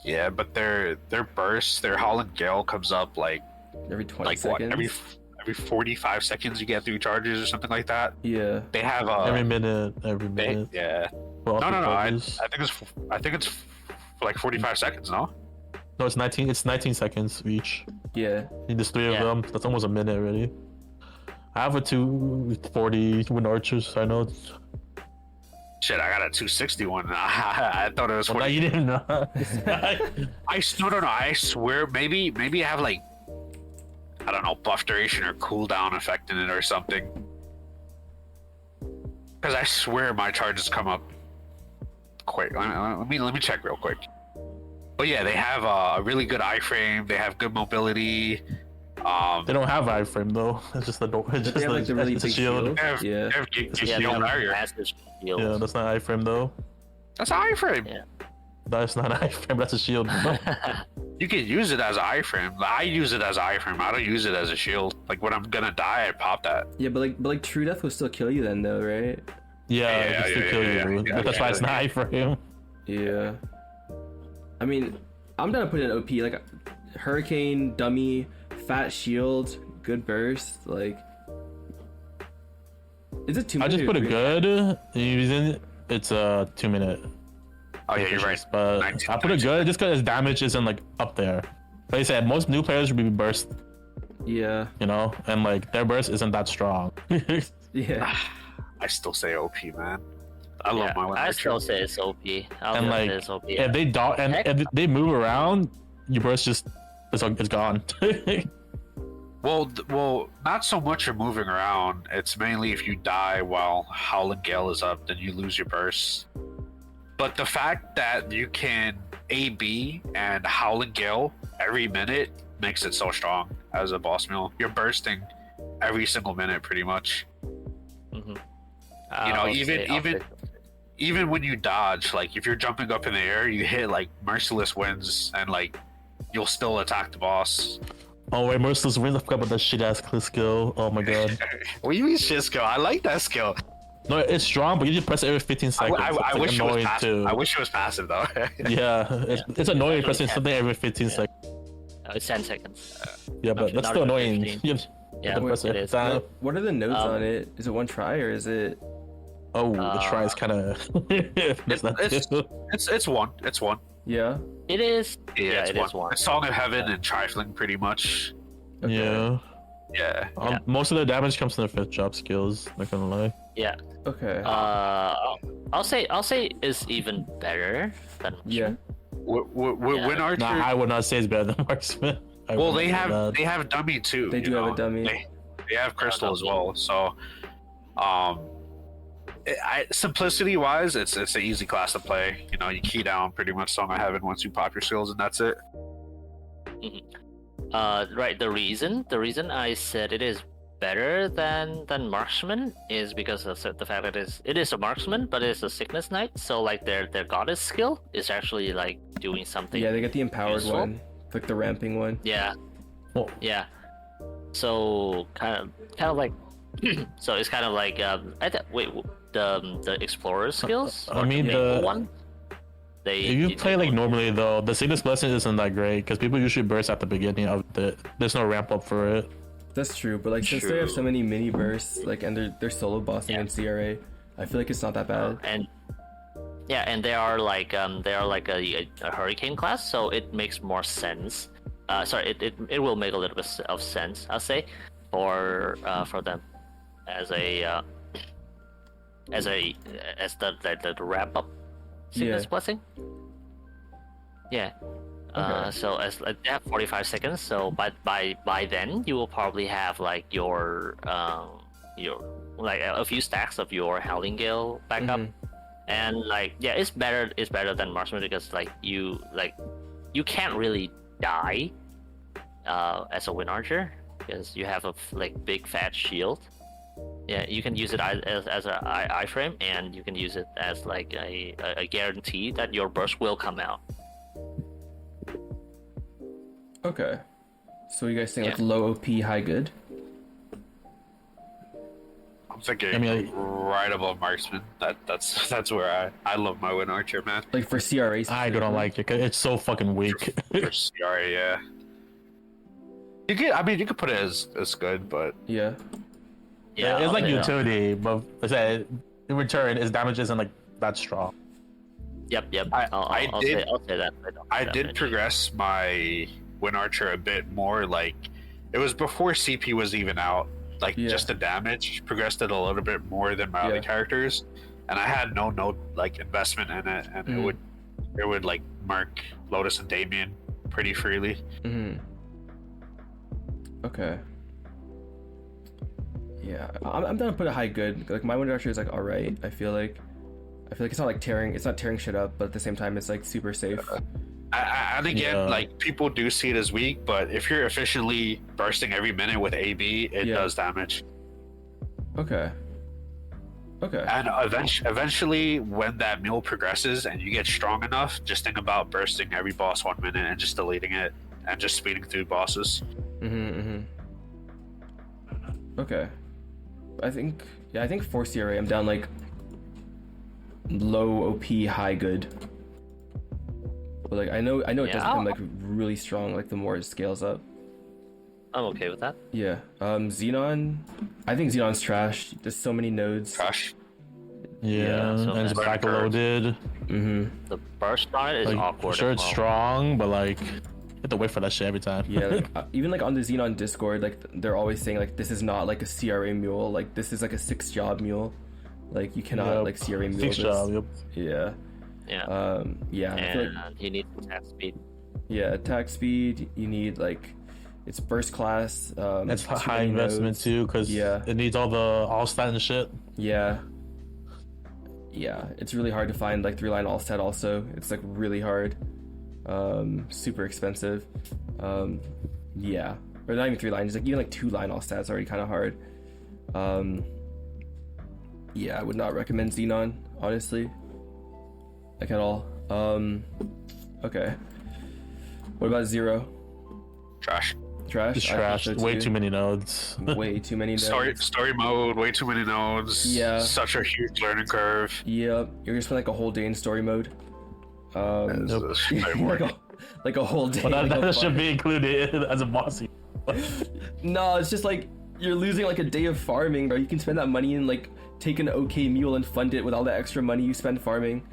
Yeah, but their burst, their Holland Gale comes up like Every 20 what? seconds. Every 45 seconds you get 3 charges or something like that. Yeah. They have Every minute. yeah. Well, No. I charges. think it's like 45 seconds, no? No, it's 19. It's 19 seconds each. Yeah. There's 3 of Yeah. them. That's almost a minute already. I have a 240 Wind Archers. So I know. Shit, I got a 261. I thought it was Well, now 40. you didn't know. No. I swear, maybe I have like, I don't know, buff duration or cooldown effect in it or something. Because I swear my charges come up quick. Let me check real quick. But yeah, they have a really good iframe. They have good mobility. They don't have iframe though. It's just the door. It's just They have like the really it's a big shield. shield. They have, Yeah. they have Yeah, they shield have barrier. massive shields. Yeah, that's not iframe though. That's an iframe. Yeah. That's not iframe. That's a shield. You can use it as an iframe. I use it as an iframe. I don't use it as a shield. Like when I'm gonna die, I pop that. Yeah, but like True Death will still kill you then though, right? Yeah, it can still kill you. yeah, That's why it's not iframe. Yeah. I mean, I'm down to put in OP like Hurricane, Dummy, Fat Shield, Good Burst. Like, is it 2 I minutes? just put a good. Using it's a 2 minute. Oh yeah, you're right. But 19, I put a good just because its damage isn't like up there. Like I said, most new players would be burst, Yeah. you know, and like their burst isn't that strong. Yeah. I still say OP, man. I love my I Wind still Archer. say it's OP. I'll And just like say it's OP. if they dot and Heck. if they move around, your burst just it's gone. Well, not so much you're moving around. It's mainly if you die while Howling Gale is up, then you lose your burst. But the fact that you can AB and Howling Gale every minute makes it so strong as a boss mule. You're bursting every single minute, pretty much. Mhm. You know, I'll say- I'll say- even when you dodge, like if you're jumping up in the air, you hit like merciless winds, and like you'll still attack the boss. Oh wait, Merciless Winds, I forgot about that shit ass click skill. Oh my god. What do you mean shit skill? I like that skill. No, it's strong, but you just press it every 15 seconds. I It's, like, wish it was annoying passive. too. I wish it was passive though. Yeah, it's annoying Actually, pressing yeah. something every 15 seconds. It's 10 seconds. Yeah, but Not- that's not still even annoying. 15. You Yeah, have to press it every is. time. What are the nodes Um, on it? Is it one try or is it? Oh, the try is kind of. That's not it's- too. It's one. It's one. Yeah. It is. Yeah, it is one. It's Song of Heaven and Trifling, pretty much. Okay. Yeah. Yeah. Yeah. Most of the damage comes from their 5th job skills. Not gonna lie. Yeah. Okay. I'll say it's even better than Yeah. Wind Archer. Nah, I would not say it's better than Marksman. I Well, would they not say that. have dummy too. They you do have know? a dummy. They have crystal as dummy. well. So, simplicity wise, it's an easy class to play. You know, you key down pretty much Song of Heaven once you pop your skills, and that's it. Right. The reason I said it is better than Marksman is because of the fact that it is a Marksman, but it's a Sickness Knight. So like their goddess skill is actually like doing something. Yeah, they get the empowered useful. one, like the ramping one. Yeah. Oh. Yeah. So kind of like. So it's kind of like the explorer skills. I or mean, the the one. if you play like normally though, the Sickness Blessing isn't that great because people usually burst at the beginning of the. There's no ramp up for it. That's true, but like since they have so many mini bursts, like and they're solo bossing in CRA, I feel like it's not that bad. And they are like a hurricane class, so it makes more sense. It will make a little bit of sense, I'll say, for them as the wrap up Sickness Blessing. Yeah. Okay. So as they have 45 seconds, so by then you will probably have like your like a few stacks of your Howling Gale back up, and like it's better than Marksman because like you can't really die as a Wind Archer because you have a like big fat shield. Yeah, you can use it as an iframe, and you can use it as like a guarantee that your burst will come out. Okay. So you guys think like low OP, high good? I'm thinking I mean, like, right above Marksman. That's where I love my Wind Archer, man. Like for CRA. I don't like it 'cause it's so fucking weak. For CR, yeah. You could put it as good, but Yeah. Yeah, it's I'll like say that. utility, but I said in return, its damage isn't like that strong. Yep. I'll say that. I did progress my Wind Archer a bit more. Like it was before CP was even out. Like just the damage progressed it a little bit more than my other characters, and I had no like investment in it, and it would like mark Lotus and Damien pretty freely. Okay. Yeah, I'm down to put a high good. Like my Wind Archer is like all right. I feel like it's not like tearing shit up, but at the same time it's like super safe. And again, like people do see it as weak, but if you're efficiently bursting every minute with AB, it does damage. Okay. And eventually, when that mule progresses and you get strong enough, just think about bursting every boss 1 minute and just deleting it and just speeding through bosses. Okay. I think for CRA I'm down like low OP, high good. But like I know it does become like really strong like the more it scales up. I'm okay with that. Yeah. Xenon, I think Xenon's trash. There's so many nodes. Trash. Yeah, so and it's that's backloaded. The burst on it is Like, awkward. sure, as it's well. strong, but like you have to wait for that shit every time. Yeah, like, even like on the Xenon Discord, like they're always saying like this is not like a CRA mule. Like this is like a 6-job mule. Like you cannot like CRA mule 6 this. job. Yep. Yeah. Yeah. Yeah. I feel like, And you need attack speed. yeah, attack speed. You need like it's burst class. That's too high many investment nodes. too, because it needs all the all stat and shit. Yeah. Yeah, it's really hard to find like 3-line all set. Also, it's like really hard. Super expensive. Yeah, or not even 3-line. Just like even like 2-line all stats already kind of hard. Yeah, I would not recommend Xenon honestly. Like at all. Okay. What about Zero? Trash. Trash. It's I think trash. so, Way too. too many nodes. Way too many nodes. Story mode, way too many nodes. Yeah. Such a huge learning curve. Yep. You're gonna spend like a whole day in story mode. Like a whole day. But like, that should be included as a boss. No, it's just like you're losing like a day of farming, bro. You can spend that money and like take an okay mule and fund it with all the extra money you spend farming.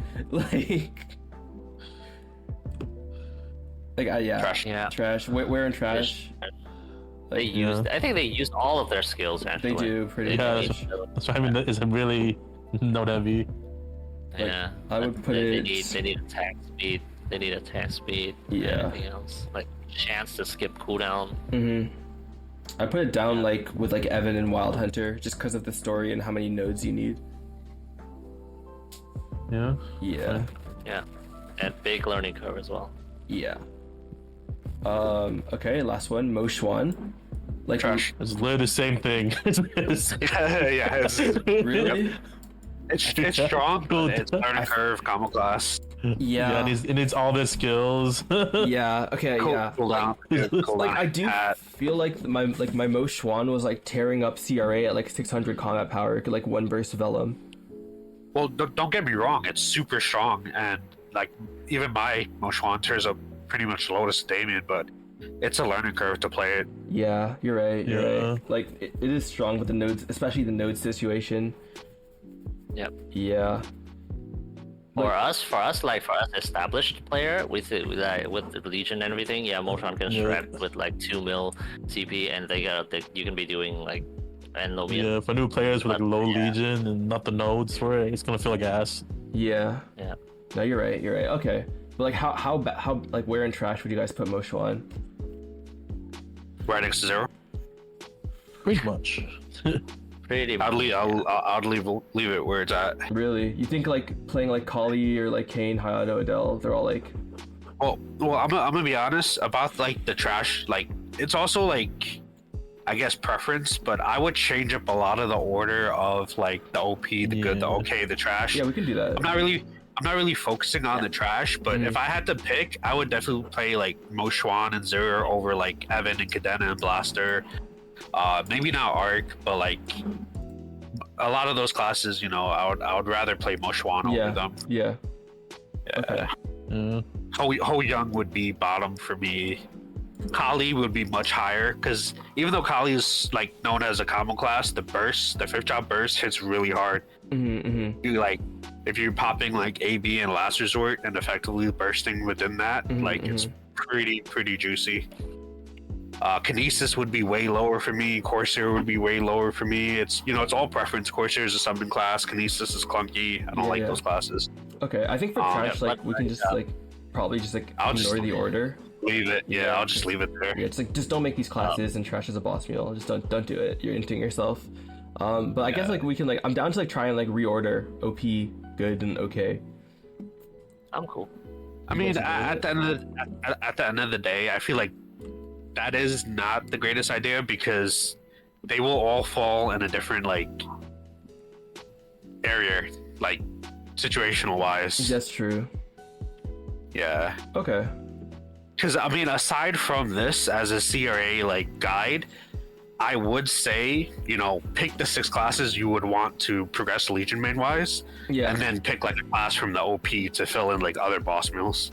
Yeah. Trash. Yeah. Trash. Where in trash? They used. I think they used all of their skills. Actually, They do pretty Yeah, much. that's why I mean it's really node heavy. Yeah. I would put they it. need attack speed. They need attack speed. Yeah. Anything else like chance to skip cooldown. I put it down like with like Evan and Wild Hunter, just because of the story and how many nodes you need. Yeah. Yeah. Yeah, and big learning curve as well. Yeah. Okay, last one. Mo Xuan. Like, Trash. It's literally the same thing. Yeah, it's really? it's strong, but it's learning curve, combo class. Yeah. it needs all the skills. Yeah. Okay. Yeah. Cool down. Cool Like down. I do feel like my Mo Xuan was like tearing up CRA at like 600 combat power, like one burst Vellum. Well, don't get me wrong, it's super strong, and like even my Moshwan tears up pretty much Lotus Damien, but it's a learning curve to play it. Yeah, you're right. You're Yeah. right. Like it is strong with the nodes, especially the node situation. Yep. Yeah. For us, established player with the Legion and everything, yeah, Motron can Yeah. strap with like 2 mil CP, and you can be doing like and Lomian. Yeah, for new players with like low Yeah. legion and not the nodes for it, it's gonna feel like ass. Yeah. Yeah. No, you're right. You're right. Okay. But like how like where in trash would you guys put Mo Xuan? Right next to 0. Pretty much. Pretty much. I'd leave it where it's at. Really? You think like playing like Khali or like Kain, Hayato, Adele, they're all like Well, I'm gonna be honest about like the trash. Like it's also like, I guess preference, but I would change up a lot of the order of like the OP, the good, the Yeah. okay, the trash. yeah, we can do that. I'm not really focusing on the trash, but if I had to pick, I would definitely play like Moshwan and Zero over like Evan and Cadena and Blaster. Maybe not Arc, but like a lot of those classes, you know, I would rather play Moshwan Yeah. over them. Yeah. Okay. Yeah. Hoyoung would be bottom for me. Khali would be much higher because even though Khali is like known as a combo class, the 5th job burst hits really hard. Mm-hmm. You like if you're popping like AB and Last Resort and effectively bursting within that, like it's pretty juicy. Kinesis would be way lower for me. Corsair would be way lower for me. It's it's all preference. Corsair is a summoning class. Kinesis is clunky. I don't like those classes. Okay. I think for trash, yeah, like we can just like probably just like I'll ignore just- the order. Leave it. Yeah, I'll just leave it there. Yeah, just don't make these classes and trash as a boss mule. Just don't do it. You're inting yourself. But I guess like we can like I'm down to like try and like reorder OP, good, and okay. I'm cool. I mean, guys at the end of the day, I feel like that is not the greatest idea because they will all fall in a different like area, like situational wise. That's true. Yeah. Okay. Because I mean, aside from this as a CRA like guide, I would say pick the 6 classes you would want to progress Legion main wise, Yeah. and then pick like a class from the OP to fill in like other boss mules.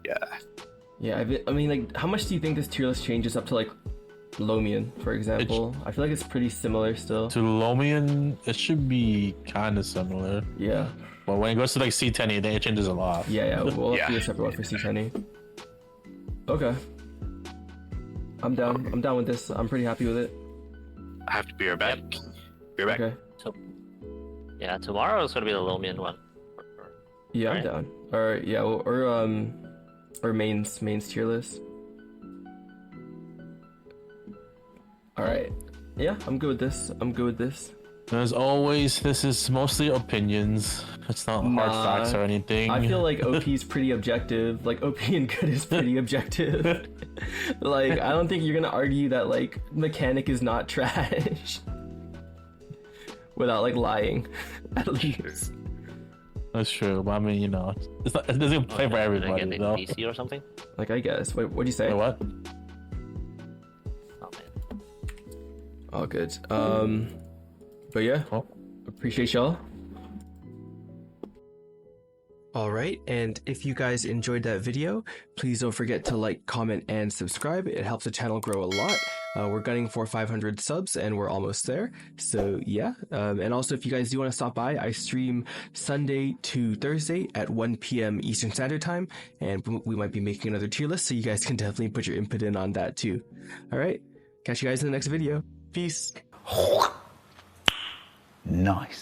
Yeah. Yeah. I mean, like, how much do you think this tier list changes up to like Lomian, for example? I feel like it's pretty similar still. To Lomian, it should be kind of similar. Yeah. But when it goes to like C10, it changes a lot. Yeah. We'll have to do Yeah. a separate one for C10. Okay. I'm down with this. I'm pretty happy with it. I have to be right back. Be right back. Okay. So, yeah, tomorrow is gonna be the Lomian one. Yeah, I'm Right. down. Or yeah, or mains tier list. All right. Yeah, I'm good with this. As always, this is mostly opinions. It's not hard Nah, facts or anything. I feel like OP is pretty objective. Like OP and good is pretty objective. Like I don't think you're gonna argue that like mechanic is not trash without like lying. At least. That's true, but I mean, it's not, it doesn't play for Did I everybody, get the though. PC or something? Like I guess. Wait, what'd you say? Wait, what? Oh man. All good. But yeah, Oh. appreciate y'all. All right, and if you guys enjoyed that video, please don't forget to like, comment, and subscribe. It helps the channel grow a lot. We're gunning for 500 subs, and we're almost there. So yeah, and also if you guys do want to stop by, I stream Sunday to Thursday at 1 p.m. Eastern Standard Time, and we might be making another tier list, so you guys can definitely put your input in on that too. All right, catch you guys in the next video. Peace. Nice.